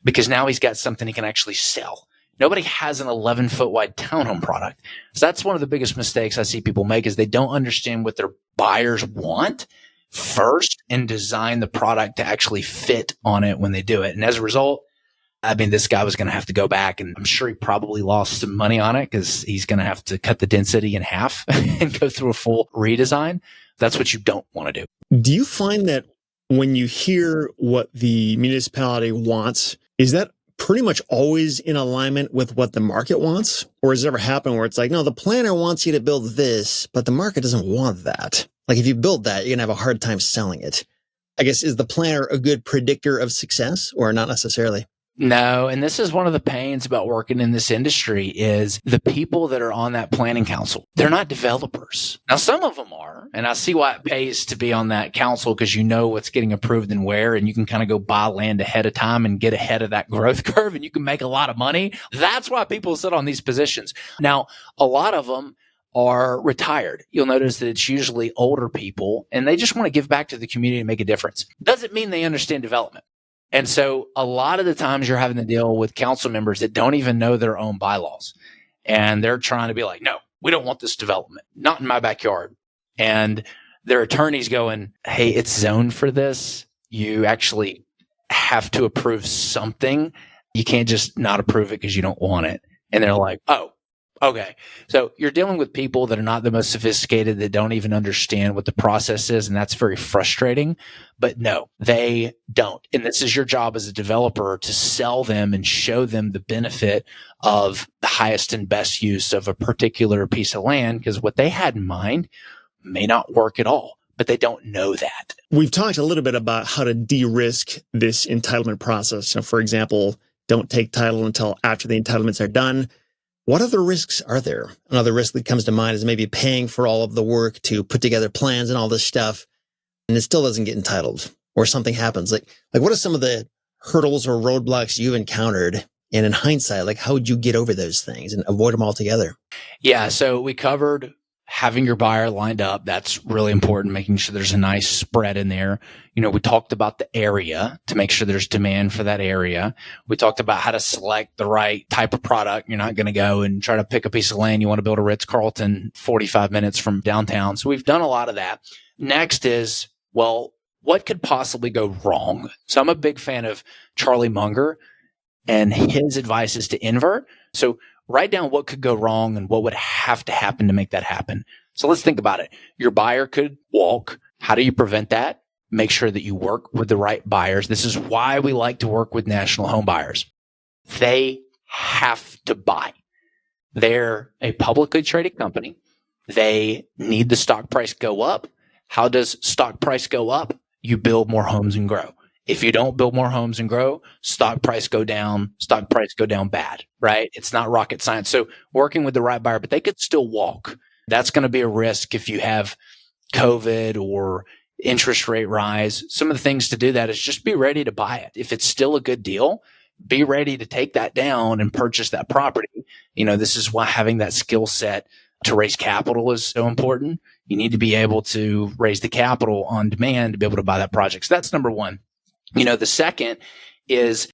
A: because now he's got something he can actually sell. Nobody has an 11-foot wide townhome product. So that's one of the biggest mistakes I see people make, is they don't understand what their buyers want first and design the product to actually fit on it when they do it. And as a result, I mean, this guy was going to have to go back, and I'm sure he probably lost some money on it because he's going to have to cut the density in half and go through a full redesign. That's what you don't want to do.
B: Do you find that when you hear what the municipality wants, is that pretty much always in alignment with what the market wants? Or has it ever happened where it's like, no, the planner wants you to build this, but the market doesn't want that? Like if you build that, you're going to have a hard time selling it. I guess, is the planner a good predictor of success, or not necessarily?
A: No, and this is one of the pains about working in this industry is the people that are on that planning council. They're not developers. Now, some of them are, and I see why it pays to be on that council, because you know what's getting approved and where, and you can kind of go buy land ahead of time and get ahead of that growth curve, and you can make a lot of money. That's why people sit on these positions. Now, a lot of them are retired. You'll notice that it's usually older people, and they just want to give back to the community and make a difference. Doesn't mean they understand development. And so a lot of the times you're having to deal with council members that don't even know their own bylaws. And they're trying to be like, no, we don't want this development, not in my backyard. And their attorney's going, hey, it's zoned for this. You actually have to approve something. You can't just not approve it because you don't want it. And they're like, oh, okay. So you're dealing with people that are not the most sophisticated, that don't even understand what the process is. And that's very frustrating. But no, they don't. And this is your job as a developer, to sell them and show them the benefit of the highest and best use of a particular piece of land, because what they had in mind may not work at all, but they don't know that.
B: We've talked a little bit about how to de-risk this entitlement process. So, for example, don't take title until after the entitlements are done. What other risks are there? Another risk that comes to mind is maybe paying for all of the work to put together plans and all this stuff, and it still doesn't get entitled, or something happens. Like what are some of the hurdles or roadblocks you've encountered? And in hindsight, like how would you get over those things and avoid them altogether?
A: Yeah. So we covered having your buyer lined up. That's really important, making sure there's a nice spread in there. You know, we talked about the area to make sure there's demand for that area. We talked about how to select the right type of product. You're not going to go and try to pick a piece of land. You want to build a Ritz-Carlton 45 minutes from downtown. So we've done a lot of that. Next is, well, what could possibly go wrong? So I'm a big fan of Charlie Munger, and his advice is to invert. So write down what could go wrong and what would have to happen to make that happen. So let's think about it. Your buyer could walk. How do you prevent that? Make sure that you work with the right buyers. This is why we like to work with national home buyers. They have to buy. They're a publicly traded company. They need the stock price go up. How does stock price go up? You build more homes and grow. If you don't build more homes and grow, stock price go down bad, right? It's not rocket science. So working with the right buyer, but they could still walk. That's going to be a risk if you have COVID or interest rate rise. Some of the things to do that is just be ready to buy it. If it's still a good deal, be ready to take that down and purchase that property. You know, this is why having that skill set to raise capital is so important. You need to be able to raise the capital on demand to be able to buy that project. So that's number one. You know, the second is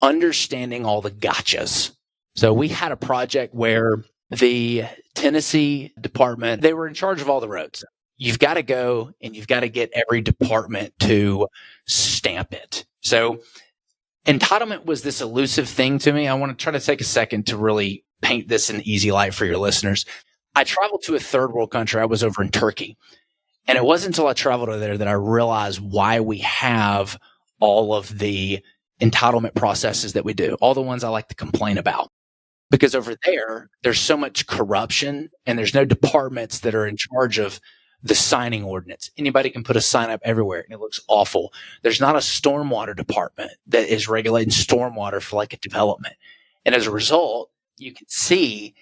A: understanding all the gotchas. So we had a project where the Tennessee department, they were in charge of all the roads. you've got to go and you've got to get every department to stamp it. So entitlement was this elusive thing to me. I want to try to take a second to really paint this in easy light for your listeners. I traveled to a third world country. I was over in Turkey. And it wasn't until I traveled over there that I realized why we have all of the entitlement processes that we do, all the ones I like to complain about. Because over there, there's so much corruption and there's no departments that are in charge of the signing ordinance. Anybody can put a sign up everywhere and it looks awful. There's not a stormwater department that is regulating stormwater for like a development. And as a result, you can see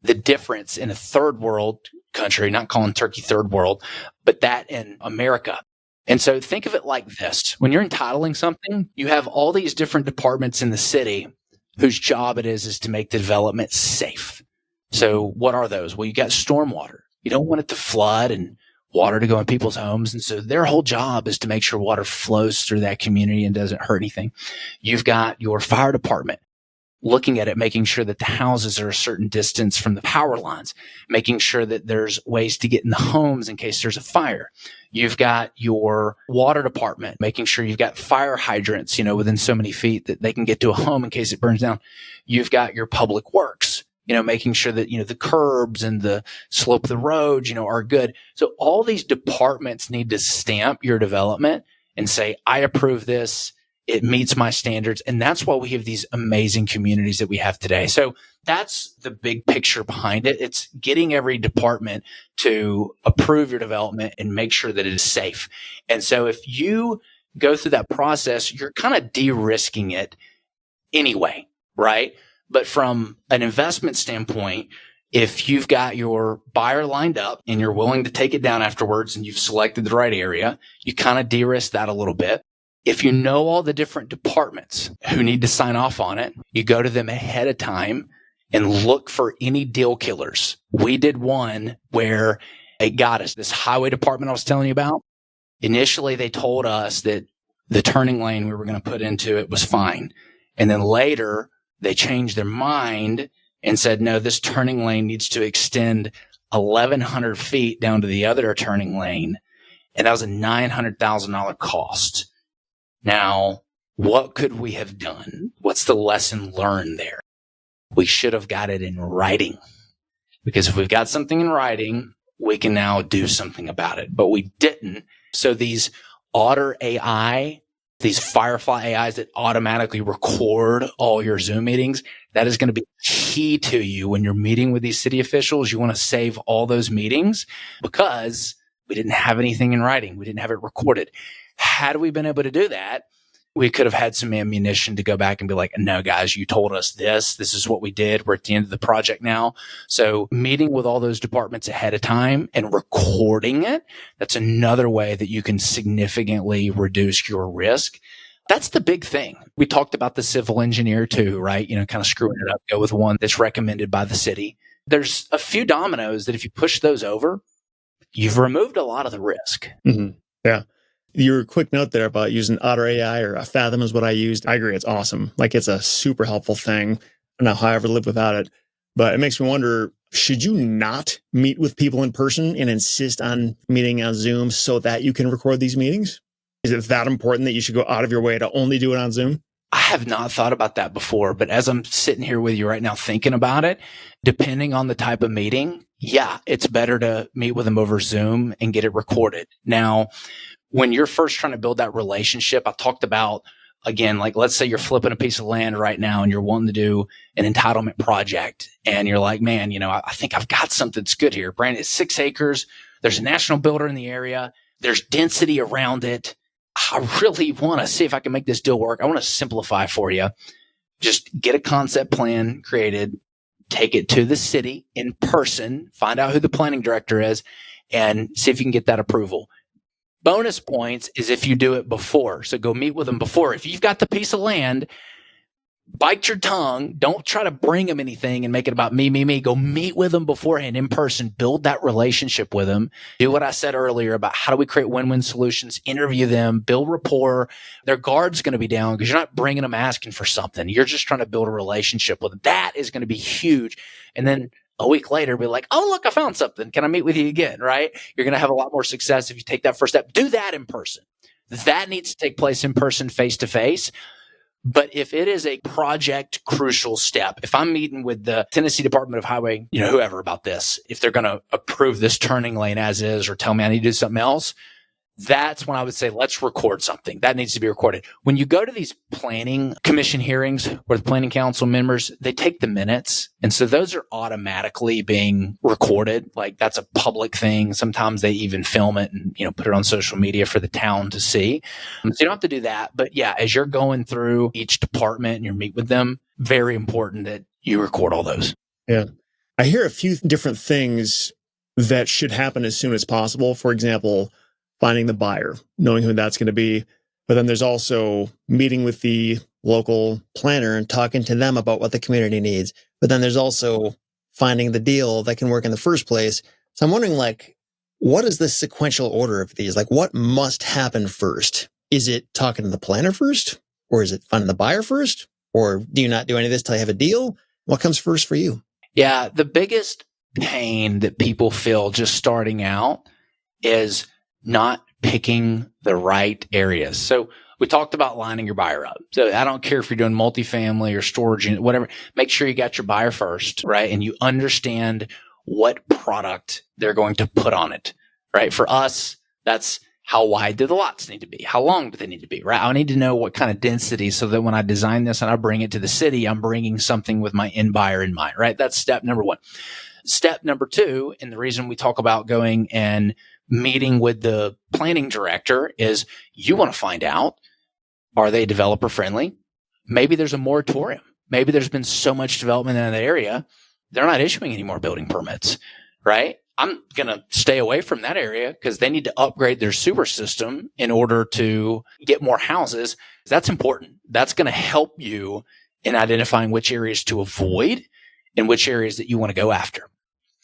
A: the difference in a third world country, not calling Turkey third world, but that in America. And so think of it like this. When you're entitling something, you have all these different departments in the city whose job it is to make the development safe. So what are those? Well, you got stormwater. You don't want it to flood and water to go in people's homes. And so their whole job is to make sure water flows through that community and doesn't hurt anything. You've got your fire department looking at it, making sure that the houses are a certain distance from the power lines, making sure that there's ways to get in the homes in case there's a fire. You've got your water department, making sure you've got fire hydrants, within so many feet that they can get to a home in case it burns down. You've got your public works, making sure that, the curbs and the slope of the roads, are good. So all these departments need to stamp your development and say, I approve this. It meets my standards. And that's why we have these amazing communities that we have today. So that's the big picture behind it. It's getting every department to approve your development and make sure that it is safe. And so if you go through that process, you're kind of de-risking it anyway, right? But from an investment standpoint, if you've got your buyer lined up and you're willing to take it down afterwards and you've selected the right area, you kind of de-risk that a little bit. If you know all the different departments who need to sign off on it, you go to them ahead of time and look for any deal killers. We did one where it got us. This highway department I was telling you about, initially they told us that the turning lane we were going to put into it was fine. And then later they changed their mind and said, no, this turning lane needs to extend 1,100 feet down to the other turning lane. And that was a $900,000 cost. Now, what could we have done? What's the lesson learned there? We should have got it in writing, because if we've got something in writing, we can now do something about it, but we didn't. So these Otter AI, these Firefly AIs that automatically record all your Zoom meetings, that is going to be key to you when you're meeting with these city officials. You want to save all those meetings because we didn't have anything in writing. We didn't have it recorded. Had we been able to do that, we could have had some ammunition to go back and be like, no, guys, you told us this. This is what we did. We're at the end of the project now. So meeting with all those departments ahead of time and recording it, that's another way that you can significantly reduce your risk. That's the big thing. We talked about the civil engineer too, right? Kind of screwing it up, go with one that's recommended by the city. There's a few dominoes that if you push those over, you've removed a lot of the risk.
B: Mm-hmm. Yeah. Your quick note there about using Otter AI or Fathom is what I used. I agree. It's awesome. Like, it's a super helpful thing. I don't know how I ever lived without it, but it makes me wonder, should you not meet with people in person and insist on meeting on Zoom so that you can record these meetings? Is it that important that you should go out of your way to only do it on Zoom?
A: I have not thought about that before, but as I'm sitting here with you right now thinking about it, depending on the type of meeting, yeah, it's better to meet with them over Zoom and get it recorded. Now, when you're first trying to build that relationship, I talked about, again, like, let's say you're flipping a piece of land right now and you're wanting to do an entitlement project. And you're like, man, I think I've got something that's good here. Brandon, it's 6 acres. There's a national builder in the area. There's density around it. I really want to see if I can make this deal work. I want to simplify for you. Just get a concept plan created, take it to the city in person, find out who the planning director is, and see if you can get that approval. Bonus points is if you do it before. So go meet with them before. If you've got the piece of land, bite your tongue. Don't try to bring them anything and make it about me. Go meet with them beforehand in person. Build that relationship with them. Do what I said earlier about how do we create win-win solutions, interview them, build rapport. Their guard's going to be down because you're not bringing them asking for something. You're just trying to build a relationship with them. That is going to be huge. And then a week later be like, oh, look, I found something. Can I meet with you again? Right? You're going to have a lot more success if you take that first step. Do that in person. That needs to take place in person, face to face. But if it is a project crucial step, if I'm meeting with the Tennessee Department of Highway, whoever about this, if they're going to approve this turning lane as is or tell me I need to do something else, that's when I would say, let's record something. That needs to be recorded. When you go to these planning commission hearings where the planning council members, they take the minutes. And so those are automatically being recorded. Like that's a public thing. Sometimes they even film it and, put it on social media for the town to see. So you don't have to do that. But yeah, as you're going through each department and you meet with them, very important that you record all those.
B: Yeah. I hear a few different things that should happen as soon as possible. For example, finding the buyer, knowing who that's going to be. But then there's also meeting with the local planner and talking to them about what the community needs. But then there's also finding the deal that can work in the first place. So I'm wondering, what is the sequential order of these? What must happen first? Is it talking to the planner first? Or is it finding the buyer first? Or do you not do any of this till you have a deal? What comes first for you?
A: Yeah, the biggest pain that people feel just starting out is not picking the right areas. So we talked about lining your buyer up. So I don't care if you're doing multifamily or storage unit, whatever, make sure you got your buyer first, right? And you understand what product they're going to put on it, right? For us, that's how wide do the lots need to be? How long do they need to be, right? I need to know what kind of density so that when I design this and I bring it to the city, I'm bringing something with my end buyer in mind, right? That's step number one. Step number two, and the reason we talk about going and meeting with the planning director is you want to find out, are they developer friendly? Maybe there's a moratorium. Maybe there's been so much development in that area, they're not issuing any more building permits, right? I'm going to stay away from that area because they need to upgrade their sewer system in order to get more houses. That's important. That's going to help you in identifying which areas to avoid and which areas that you want to go after.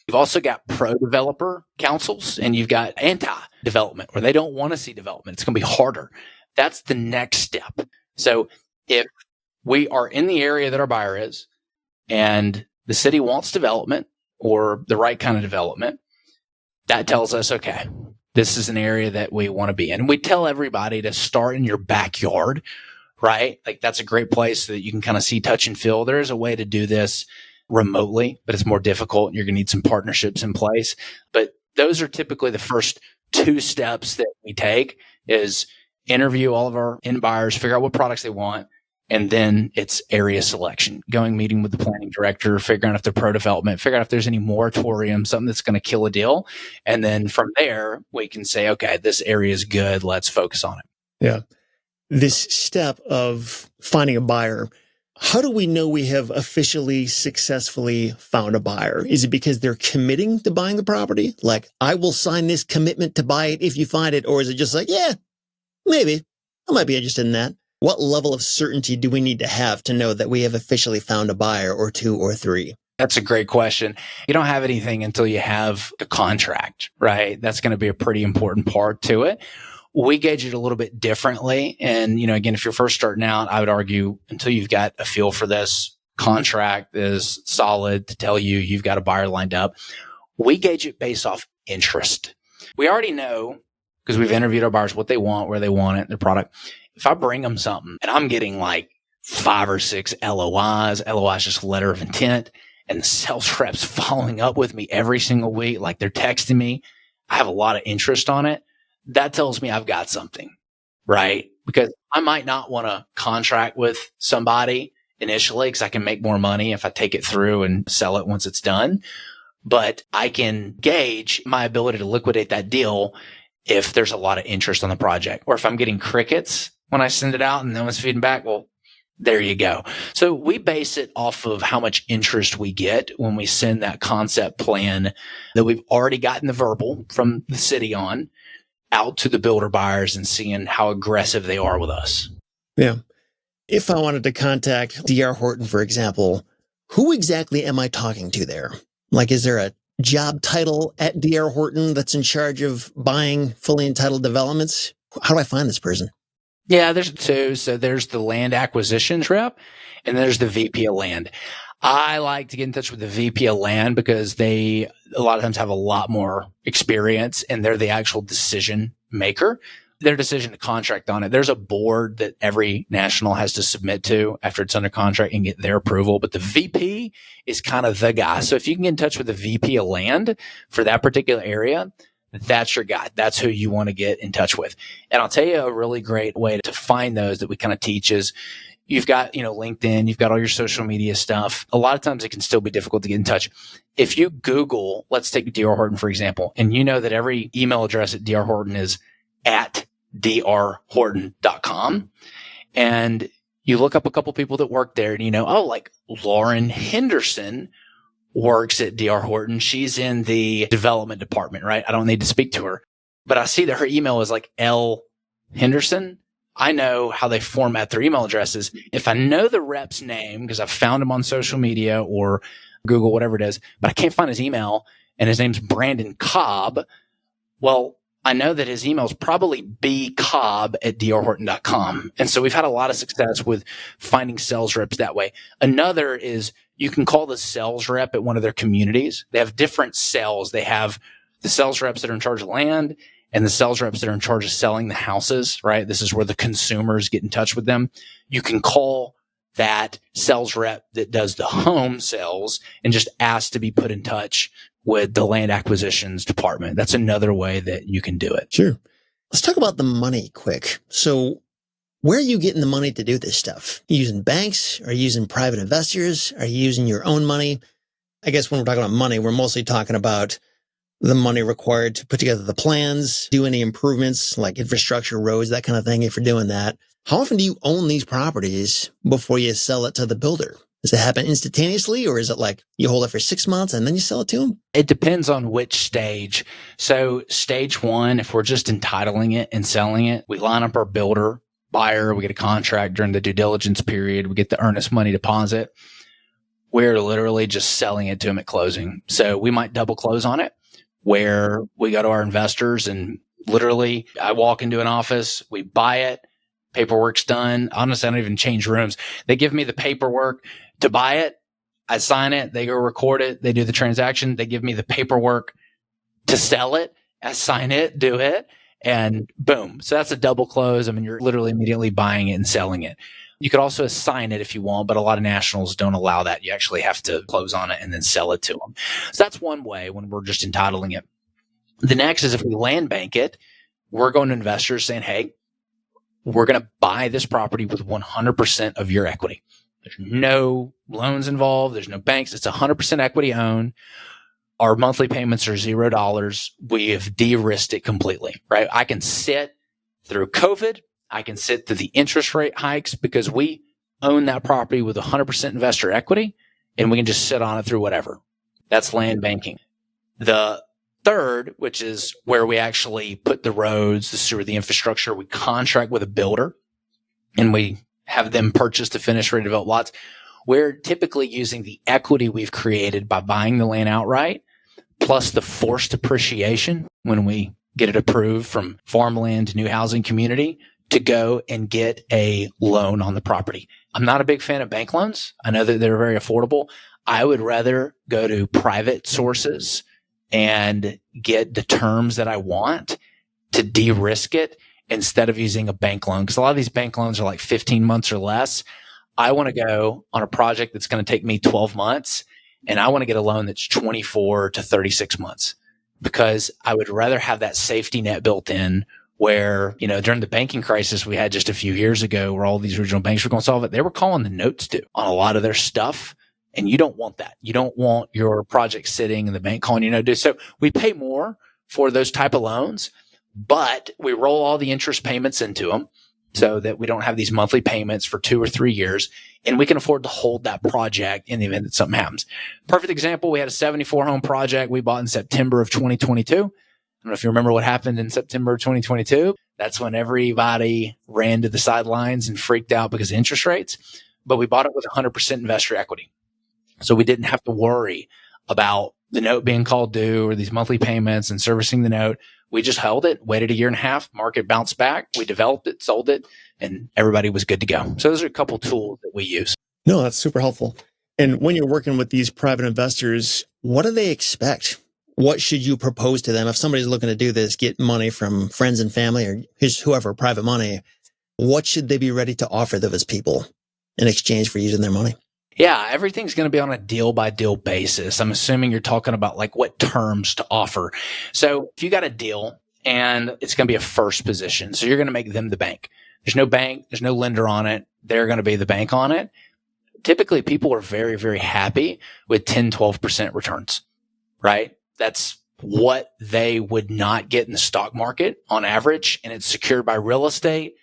A: You've also got pro-developer councils and you've got anti-development where they don't want to see development. It's going to be harder. That's the next step. So if we are in the area that our buyer is and the city wants development or the right kind of development, that tells us, okay, this is an area that we want to be in. And we tell everybody to start in your backyard, right? That's a great place so that you can kind of see, touch, and feel. There is a way to do this remotely, but it's more difficult. You're going to need some partnerships in place. But those are typically the first two steps that we take is interview all of our end buyers, figure out what products they want. And then it's area selection, meeting with the planning director, figuring out if they're pro-development, figuring out if there's any moratorium, something that's going to kill a deal. And then from there, we can say, okay, this area is good. Let's focus on it.
B: Yeah. This step of finding a buyer, how do we know we have officially successfully found a buyer? Is it because they're committing to buying the property? I will sign this commitment to buy it if you find it. Or is it just yeah, maybe I might be interested in that? What level of certainty do we need to have to know that we have officially found a buyer or two or three?
A: That's a great question. You don't have anything until you have the contract, right? That's going to be a pretty important part to it. We gauge it a little bit differently. And, again, if you're first starting out, I would argue until you've got a feel for this, contract is solid to tell you you've got a buyer lined up. We gauge it based off interest. We already know, because we've interviewed our buyers, what they want, where they want it, their product. If I bring them something and I'm getting 5 or 6 LOIs just letter of intent, and the sales reps following up with me every single week, they're texting me, I have a lot of interest on it. That tells me I've got something, right? Because I might not want to contract with somebody initially because I can make more money if I take it through and sell it once it's done. But I can gauge my ability to liquidate that deal if there's a lot of interest on the project, or if I'm getting crickets when I send it out and no one's feeding back, well, there you go. So we base it off of how much interest we get when we send that concept plan that we've already gotten the verbal from the city on out to the builder buyers and seeing how aggressive they are with us.
B: Yeah. If I wanted to contact D.R. Horton, for example, who exactly am I talking to there? Is there a job title at D.R. Horton that's in charge of buying fully entitled developments? How do I find this person?
A: Yeah, there's two. So there's the land acquisitions rep and there's the VP of land. I like to get in touch with the VP of land because they a lot of times have a lot more experience and they're the actual decision maker. Their decision to contract on it. There's a board that every national has to submit to after it's under contract and get their approval. But the VP is kind of the guy. So if you can get in touch with the VP of land for that particular area, that's your guy. That's who you want to get in touch with. And I'll tell you a really great way to find those that we kind of teach is you've got, LinkedIn, you've got all your social media stuff. A lot of times it can still be difficult to get in touch. If you Google, let's take D.R. Horton, for example, and you know that every email address at D.R. Horton is at drhorton.com. And you look up a couple people that work there and like Lauren Henderson works at D.R. Horton. She's in the development department, right? I don't need to speak to her, but I see that her email is like L Henderson. I know how they format their email addresses. If I know the rep's name, because I've found him on social media or Google, whatever it is, but I can't find his email and his name's Brandon Cobb. Well, I know that his email is probably bcobb@drhorton.com. And so we've had a lot of success with finding sales reps that way. Another is you can call the sales rep at one of their communities. They have different sales. They have the sales reps that are in charge of land and the sales reps that are in charge of selling the houses, right? This is where the consumers get in touch with them. You can call that sales rep that does the home sales and just ask to be put in touch with the land acquisitions department. That's another way that you can do it.
B: Sure. Let's talk about the money quick. So where are you getting the money to do this stuff? Are you using banks? Are you using private investors? Are you using your own money? I guess when we're talking about money, we're mostly talking about the money required to put together the plans, do any improvements like infrastructure, roads, that kind of thing. If you're doing that, how often do you own these properties before you sell it to the builder? Does it happen instantaneously, or is it like you hold it for 6 months and then you sell it to them?
A: It depends on which stage. So stage one, if we're just entitling it and selling it, we line up our builder, buyer, we get a contract during the due diligence period, we get the earnest money deposit. We're literally just selling it to them at closing. So we might double close on it where we go to our investors and literally I walk into an office, we buy it, paperwork's done. Honestly, I don't even change rooms. They give me the paperwork to buy it. I sign it. They go record it. They do the transaction. They give me the paperwork to sell it. I sign it, do it, and boom. So that's a double close. I mean, you're literally immediately buying it and selling it. You could also assign it if you want, but a lot of nationals don't allow that. You actually have to close on it and then sell it to them. So that's one way when we're just entitling it. The next is if we land bank it, we're going to investors saying, hey, we're going to buy this property with 100% of your equity. There's no loans involved. There's no banks. It's 100% equity owned. Our monthly payments are $0. We have de-risked it completely, right? I can sit through COVID. I can sit through the interest rate hikes because we own that property with 100% investor equity and we can just sit on it through whatever. That's land banking. The third, which is where we actually put the roads, the sewer, the infrastructure, we contract with a builder and we have them purchase the finished ready-developed lots. We're typically using the equity we've created by buying the land outright, plus the forced appreciation when we get it approved from farmland to new housing community to go and get a loan on the property. I'm not a big fan of bank loans. I know that they're very affordable. I would rather go to private sources and get the terms that I want to de-risk it instead of using a bank loan. Because a lot of these bank loans are like 15 months or less. I want to go on a project that's going to take me 12 months and I want to get a loan that's 24 to 36 months because I would rather have that safety net built in where, during the banking crisis we had just a few years ago where all these regional banks were going to solve it. They were calling the notes due on a lot of their stuff. And you don't want that. You don't want your project sitting and the bank calling you no due. So we pay more for those type of loans, but we roll all the interest payments into them so that we don't have these monthly payments for 2 or 3 years. And we can afford to hold that project in the event that something happens. Perfect example. We had a 74 home project we bought in September of 2022. I don't know if you remember what happened in September of 2022. That's when everybody ran to the sidelines and freaked out because of interest rates, but we bought it with 100% investor equity. So we didn't have to worry about the note being called due or these monthly payments and servicing the note. We just held it, waited 1.5 years, market bounced back. We developed it, sold it, and everybody was good to go. So those are a couple tools that we use.
B: No, that's super helpful. And when you're working with these private investors, what do they expect? What should you propose to them if somebody's looking to do this, get money from friends and family or whoever, private money? What should they be ready to offer those people in exchange for using their money?
A: Yeah, everything's going to be on a deal by deal basis. I'm assuming you're talking about like what terms to offer. So if you got a deal and it's going to be a first position, so you're going to make them the bank. There's no bank, there's no lender on it. They're going to be the bank on it. Typically, people are very, very happy with 10, 12% returns, right? That's what they would not get in the stock market on average, and it's secured by real estate.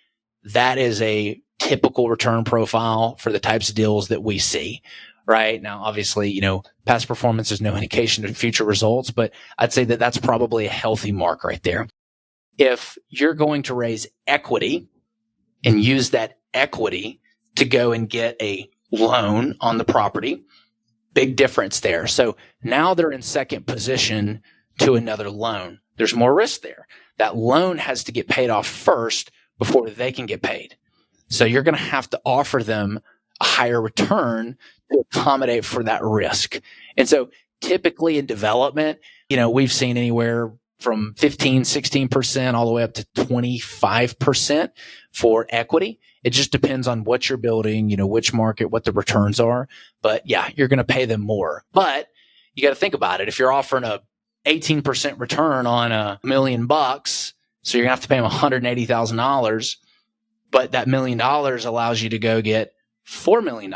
A: That is a typical return profile for the types of deals that we see, right? Now, obviously, past performance is no indication of future results, but I'd say that that's probably a healthy mark right there. If you're going to raise equity and use that equity to go and get a loan on the property, big difference there. So now they're in second position to another loan. There's more risk there. That loan has to get paid off first before they can get paid. So you're going to have to offer them a higher return to accommodate for that risk. And so typically in development, we've seen anywhere from 15, 16% all the way up to 25% for equity. It just depends on what you're building, which market, what the returns are. But yeah, you're going to pay them more. But you got to think about it. If you're offering a 18% return on $1 million, so you're going to have to pay them $180,000. But that $1 million allows you to go get $4 million.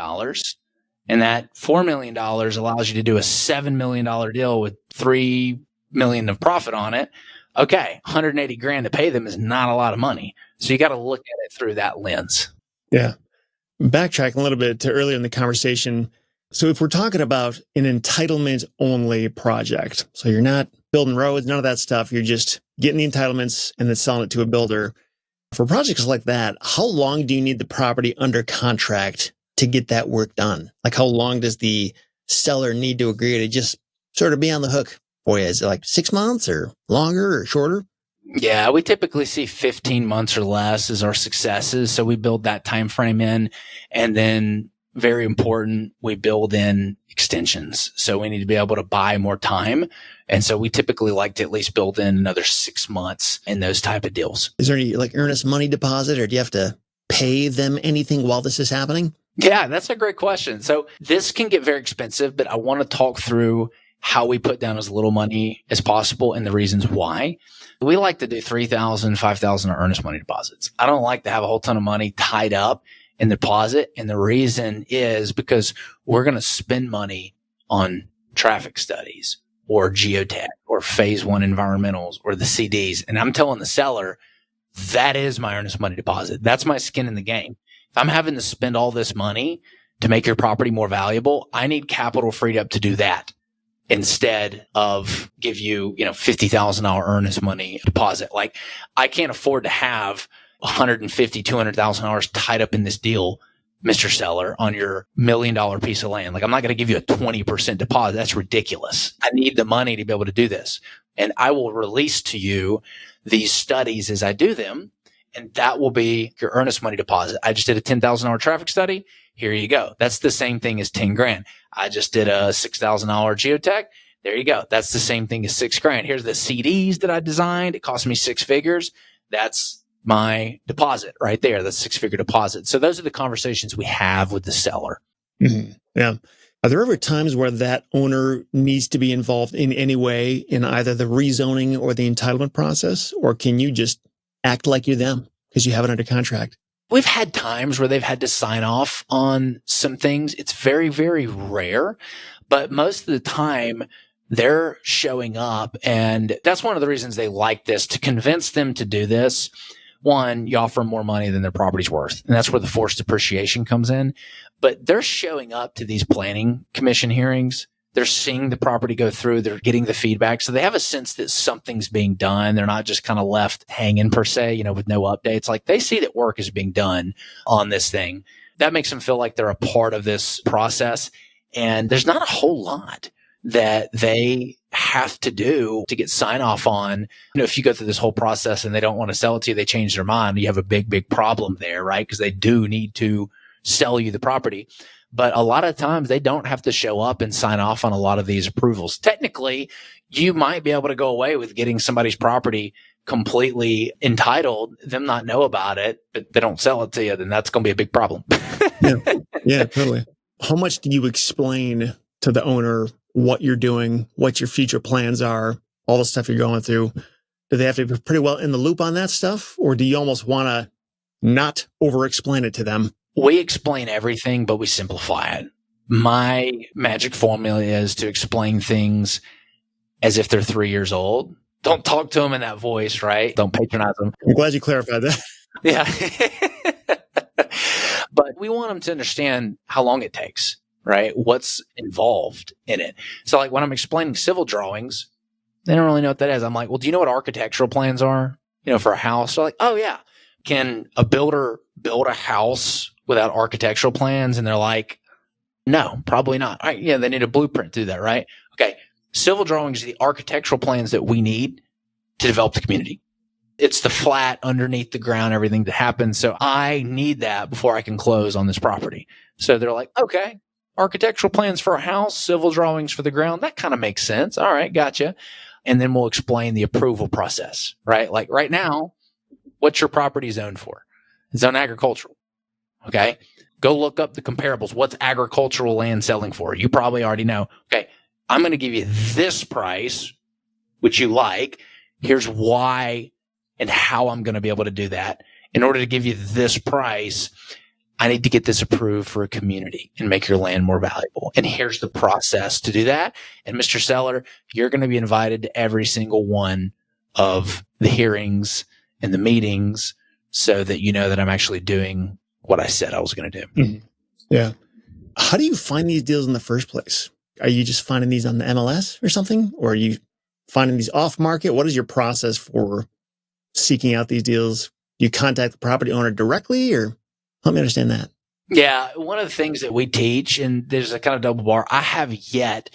A: And that $4 million allows you to do a $7 million deal with $3 million of profit on it. Okay, $180,000 to pay them is not a lot of money. So you got to look at it through that lens.
B: Yeah. Backtrack a little bit to earlier in the conversation. So if we're talking about an entitlement only project, so you're not building roads, none of that stuff, you're just getting the entitlements and then selling it to a builder. For projects like that, how long do you need the property under contract to get that work done? Like how long does the seller need to agree to just sort of be on the hook for you? Is it like 6 months or longer or shorter?
A: Yeah, we typically see 15 months or less as our successes. So we build that time frame in, and then very important, we build in extensions. So we need to be able to buy more time. And so we typically like to at least build in another 6 months in those type of deals.
B: Is there any like earnest money deposit, or do you have to pay them anything while this is happening?
A: Yeah, that's a great question. So this can get very expensive, but I want to talk through how we put down as little money as possible and the reasons why. We like to do $3,000, $5,000 earnest money deposits. I don't like to have a whole ton of money tied up in the deposit. And the reason is because we're going to spend money on traffic studies or geotech or phase one environmentals or the CDs. And I'm telling the seller, that is my earnest money deposit. That's my skin in the game. If I'm having to spend all this money to make your property more valuable, I need capital freed up to do that instead of give you, $50,000 earnest money deposit. Like I can't afford to have $150,000, $200,000 tied up in this deal, Mr. Seller, on your $1 million piece of land. Like I'm not going to give you a 20% deposit. That's ridiculous. I need the money to be able to do this. And I will release to you these studies as I do them. And that will be your earnest money deposit. I just did a $10,000 traffic study. Here you go. That's the same thing as $10,000. I just did a $6,000 geotech. There you go. That's the same thing as $6,000. Here's the CDs that I designed. It cost me 6 figures. That's my deposit right there. The 6-figure deposit. So those are the conversations we have with the seller.
B: Mm-hmm. Yeah. Are there ever times where that owner needs to be involved in any way in either the rezoning or the entitlement process? Or can you just act like you're them because you have it under contract?
A: We've had times where they've had to sign off on some things. It's very, very rare, but most of the time they're showing up. And that's one of the reasons they like this, to convince them to do this. One, you offer them more money than their property's worth. And that's where the forced depreciation comes in. But they're showing up to these planning commission hearings. They're seeing the property go through. They're getting the feedback. So they have a sense that something's being done. They're not just kind of left hanging per se, with no updates. Like they see that work is being done on this thing. That makes them feel like they're a part of this process. And there's not a whole lot that they have to do to get sign off on. If you go through this whole process and they don't want to sell it to you, they change their mind. You have a big, big problem there, right? Because they do need to sell you the property. But a lot of times they don't have to show up and sign off on a lot of these approvals. Technically, you might be able to go away with getting somebody's property completely entitled, them not know about it, but they don't sell it to you, then that's going to be a big problem.
B: Yeah, totally. How much do you explain to the owner what you're doing, what your future plans are, all the stuff you're going through? Do they have to be pretty well in the loop on that stuff? Or do you almost want to not over-explain it to them?
A: We explain everything, but we simplify it. My magic formula is to explain things as if they're 3 years old. Don't talk to them in that voice, right? Don't patronize them.
B: I'm glad you clarified that.
A: Yeah. But we want them to understand how long it takes, right? What's involved in it. So like when I'm explaining civil drawings, they don't really know what that is. I'm like, well, do you know what architectural plans are, for a house? They're like, oh yeah. Can a builder build a house without architectural plans? And they're like, no, probably not. All right, yeah, they need a blueprint to do that, right? Okay. Civil drawings are the architectural plans that we need to develop the community. It's the flat underneath the ground, everything that happens. So I need that before I can close on this property. So they're like, okay, architectural plans for a house, civil drawings for the ground. That kind of makes sense. All right, gotcha. And then we'll explain the approval process, right? Like right now, what's your property zoned for? It's zoned agricultural. Okay. Go look up the comparables. What's agricultural land selling for? You probably already know. Okay. I'm going to give you this price, which you like. Here's why and how I'm going to be able to do that. In order to give you this price, I need to get this approved for a community and make your land more valuable. And here's the process to do that. And Mr. Seller, you're going to be invited to every single one of the hearings and the meetings so that you know that I'm actually doing what I said I was going to do.
B: Mm-hmm. Yeah. How do you find these deals in the first place? Are you just finding these on the MLS or something? Or are you finding these off market? What is your process for seeking out these deals? Do you contact the property owner directly, or help me understand that?
A: Yeah. One of the things that we teach, and there's a kind of double bar, I have yet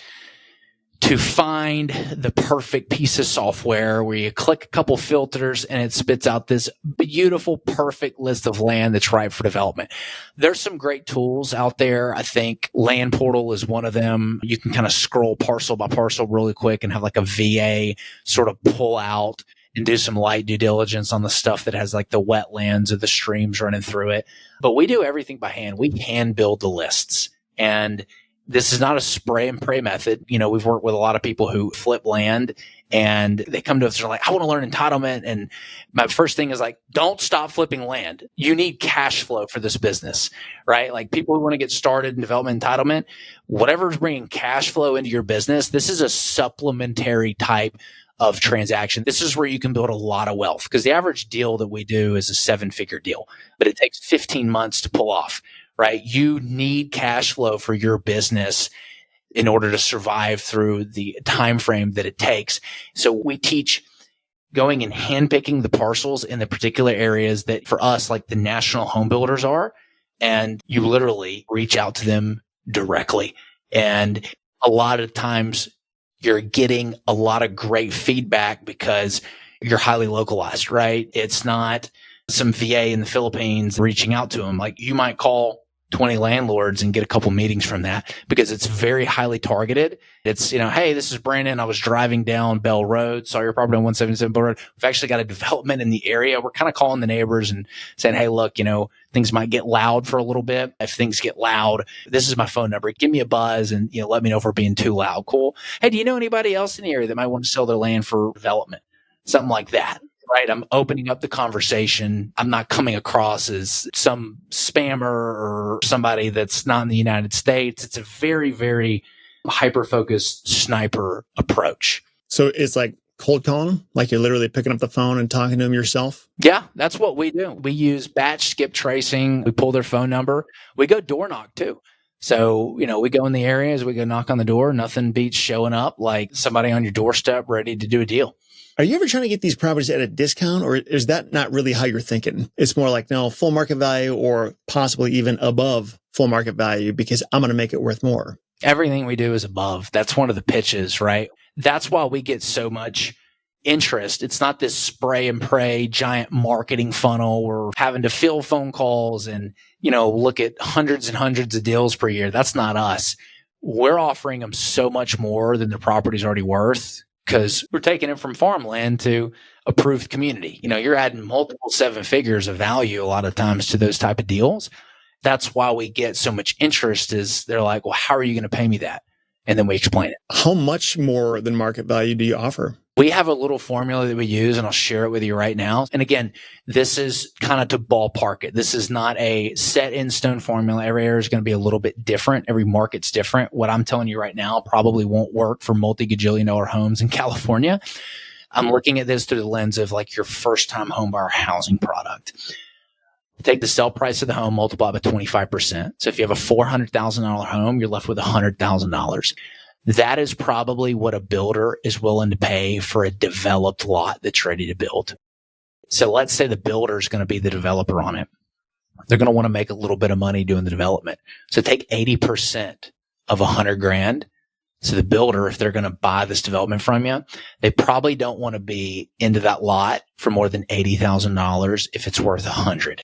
A: to find the perfect piece of software where you click a couple filters and it spits out this beautiful, perfect list of land that's ripe for development. There's some great tools out there. I think Land Portal is one of them. You can kind of scroll parcel by parcel really quick and have like a VA sort of pull out and do some light due diligence on the stuff that has like the wetlands or the streams running through it. But we do everything by hand. We hand build the lists. And this is not a spray and pray method. We've worked with a lot of people who flip land and they come to us and are like, I want to learn entitlement. And my first thing is like, don't stop flipping land. You need cash flow for this business, right? Like people who want to get started in development entitlement, whatever's bringing cash flow into your business, this is a supplementary type of transaction. This is where you can build a lot of wealth because the average deal that we do is a 7-figure deal, but it takes 15 months to pull off. Right? You need cash flow for your business in order to survive through the time frame that it takes. So we teach going and handpicking the parcels in the particular areas that for us, like the national home builders are, and you literally reach out to them directly. And a lot of times you're getting a lot of great feedback because you're highly localized, right? It's not some VA in the Philippines reaching out to them. Like you might call 20 landlords and get a couple meetings from that because it's very highly targeted. It's, hey, this is Brandon. I was driving down Bell Road, saw your property on 177 Bell Road. We've actually got a development in the area. We're kind of calling the neighbors and saying, hey, look, things might get loud for a little bit. If things get loud, this is my phone number. Give me a buzz and, let me know if we're being too loud. Cool. Hey, do you know anybody else in the area that might want to sell their land for development? Something like that. Right. I'm opening up the conversation. I'm not coming across as some spammer or somebody that's not in the United States. It's a very, very hyper-focused sniper approach.
B: So it's like cold calling, like you're literally picking up the phone and talking to them yourself?
A: Yeah, that's what we do. We use batch skip tracing. We pull their phone number. We go door knock too. So, we go in the areas, we go knock on the door. Nothing beats showing up like somebody on your doorstep ready to do a deal.
B: Are you ever trying to get these properties at a discount, or is that not really how you're thinking? It's more like, no, full market value or possibly even above full market value because I'm going to make it worth more.
A: Everything we do is above. That's one of the pitches, right? That's why we get so much interest. It's not this spray and pray giant marketing funnel. We're having to field phone calls and, look at hundreds and hundreds of deals per year. That's not us. We're offering them so much more than the property's already worth because we're taking it from farmland to approved community. You're adding multiple seven figures of value a lot of times to those type of deals. That's why we get so much interest is they're like, well, how are you going to pay me that? And then we explain it.
B: How much more than market value do you offer?
A: We have a little formula that we use, and I'll share it with you right now. And again, this is kind of to ballpark it. This is not a set in stone formula. Every area is going to be a little bit different. Every market's different. What I'm telling you right now probably won't work for multi-gajillion dollar homes in California. I'm looking at this through the lens of like your first time home buyer housing product. Take the sell price of the home, multiply by 25%. So if you have a $400,000 home, you're left with $100,000. That is probably what a builder is willing to pay for a developed lot that's ready to build. So let's say the builder is going to be the developer on it. They're going to want to make a little bit of money doing the development. So take 80% of $100,000. So the builder, if they're going to buy this development from you, they probably don't want to be into that lot for more than $80,000 if it's worth $100,000.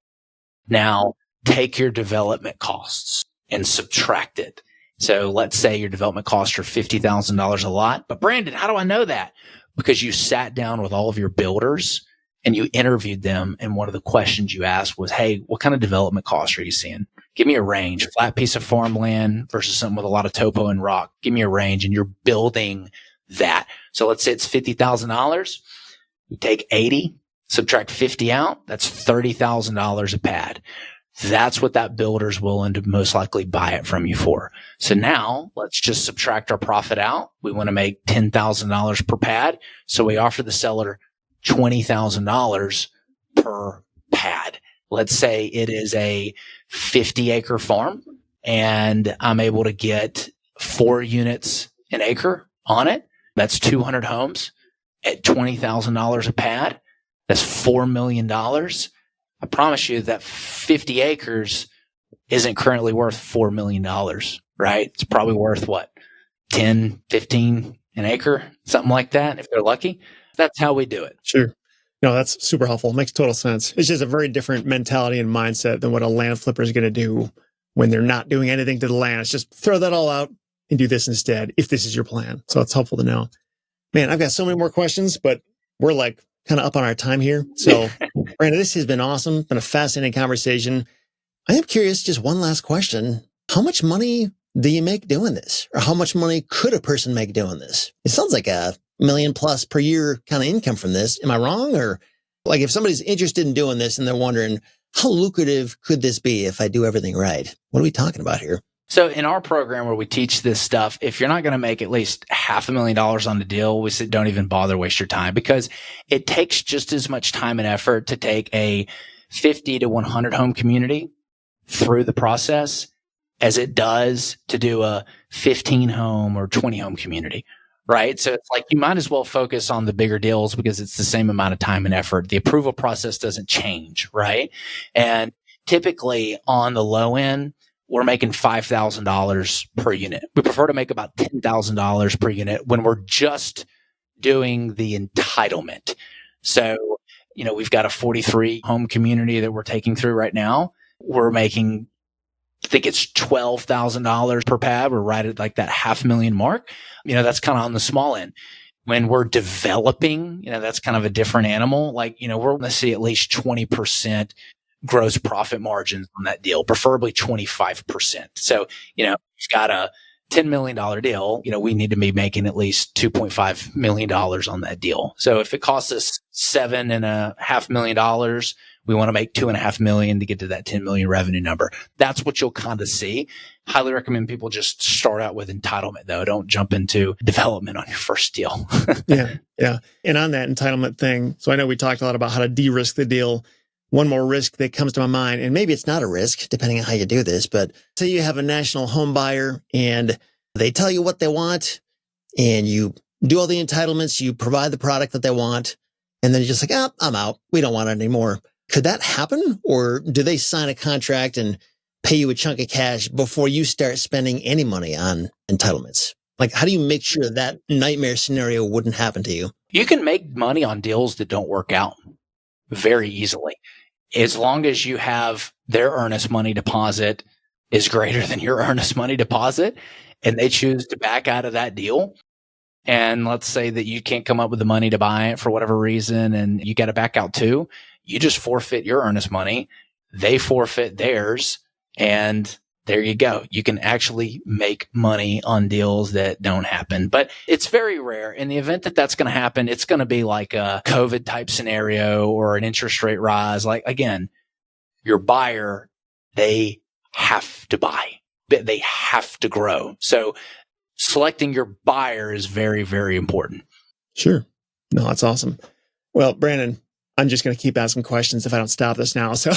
A: Now, take your development costs and subtract it. So let's say your development costs are $50,000 a lot. But Brandon, how do I know that? Because you sat down with all of your builders and you interviewed them. And one of the questions you asked was, hey, what kind of development costs are you seeing? Give me a range. Flat piece of farmland versus something with a lot of topo and rock. Give me a range. And you're building that. So let's say it's $50,000. You take 80. Subtract 50 out, that's $30,000 a pad. That's what that builder's willing to most likely buy it from you for. So now let's just subtract our profit out. We want to make $10,000 per pad. So we offer the seller $20,000 per pad. Let's say it is a 50 acre farm and I'm able to get 4 units an acre on it. That's 200 homes at $20,000 a pad. That's $4 million. I promise you that 50 acres isn't currently worth $4 million, right? It's probably worth what? 10, 15 an acre, something like that, if they're lucky. That's how we do it.
B: Sure. No, that's super helpful. Makes total sense. It's just a very different mentality and mindset than what a land flipper is going to do when they're not doing anything to the land. It's just throw that all out and do this instead, if this is your plan. So it's helpful to know. Man, I've got so many more questions, but we're like kind of up on our time here. So, Brandon, this has been awesome. Been a fascinating conversation. I am curious, just one last question. How much money do you make doing this? Or how much money could a person make doing this? It sounds like $1 million plus per year kind of income from this. Am I wrong? Or like if somebody's interested in doing this and they're wondering, how lucrative could this be if I do everything right? What are we talking about here?
A: So in our program where we teach this stuff, if you're not going to make at least $500,000 on the deal, we say don't even bother waste your time because it takes just as much time and effort to take a 50 to 100 home community through the process as it does to do a 15 home or 20 home community, right? So it's like you might as well focus on the bigger deals because it's the same amount of time and effort. The approval process doesn't change, right? And typically on the low end, we're making $5,000 per unit. We prefer to make about $10,000 per unit when we're just doing the entitlement. So, we've got a 43 home community that we're taking through right now. We're making, I think it's $12,000 per pad. We're right at like that $500,000 mark. That's kind of on the small end. When we're developing, that's kind of a different animal. Like, we're going to see at least 20% gross profit margins on that deal, preferably 25%. So, you've got a $10 million deal, we need to be making at least $2.5 million on that deal. So if it costs us $7.5 million, we want to make $2.5 million to get to that 10 million revenue number. That's what you'll kind of see. Highly recommend people just start out with entitlement though. Don't jump into development on your first deal.
B: Yeah. And on that entitlement thing, so I know we talked a lot about how to de-risk the deal. One more risk that comes to my mind, and maybe it's not a risk depending on how you do this, but say you have a national home buyer and they tell you what they want and you do all the entitlements, you provide the product that they want, and then you're just like, I'm out. We don't want it anymore. Could that happen? Or do they sign a contract and pay you a chunk of cash before you start spending any money on entitlements? Like, how do you make sure that nightmare scenario wouldn't happen to you?
A: You can make money on deals that don't work out very easily. As long as you have their earnest money deposit is greater than your earnest money deposit, and they choose to back out of that deal. And let's say that you can't come up with the money to buy it for whatever reason, and you got to back out too. You just forfeit your earnest money. They forfeit theirs. And there you go. You can actually make money on deals that don't happen, but it's very rare. In the event that that's going to happen, it's going to be like a COVID type scenario or an interest rate rise. Like, again, your buyer, they have to buy, they have to grow. So selecting your buyer is very, very important.
B: Sure. No, that's awesome. Well, Brandon, I'm just going to keep asking questions if I don't stop this now. So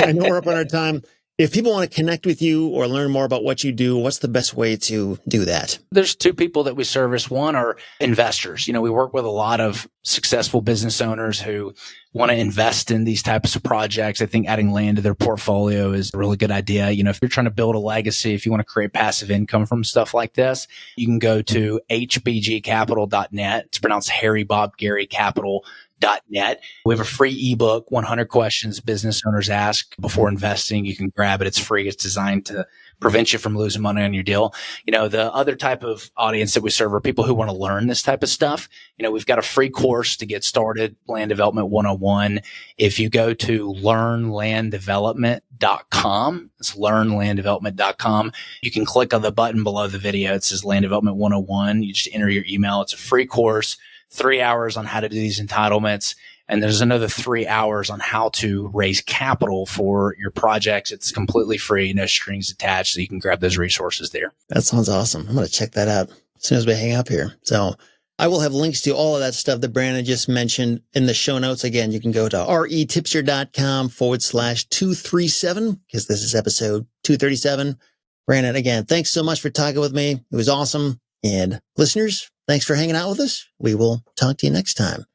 B: I know we're up on our time. If people want to connect with you or learn more about what you do, what's the best way to do that?
A: There's two people that we service. One are investors. We work with a lot of successful business owners who want to invest in these types of projects. I think adding land to their portfolio is a really good idea. If you're trying to build a legacy, if you want to create passive income from stuff like this, you can go to hbgcapital.net. It's pronounced Harry Bob Gary Capital.net. We have a free ebook, 100 questions business owners ask before investing. You can grab it. It's free. It's designed to prevent you from losing money on your deal. The other type of audience that we serve are people who want to learn this type of stuff. We've got a free course to get started, Land Development 101. If you go to learnlanddevelopment.com, it's learnlanddevelopment.com. You can click on the button below the video. It says Land Development 101. You just enter your email. It's a free course, 3 hours on how to do these entitlements. And there's another 3 hours on how to raise capital for your projects. It's completely free, no strings attached. So you can grab those resources there.
B: That sounds awesome. I'm going to check that out as soon as we hang up here. So I will have links to all of that stuff that Brandon just mentioned in the show notes. Again, you can go to retipster.com/237 because this is episode 237. Brandon, again, thanks so much for talking with me. It was awesome. And listeners, thanks for hanging out with us. We will talk to you next time.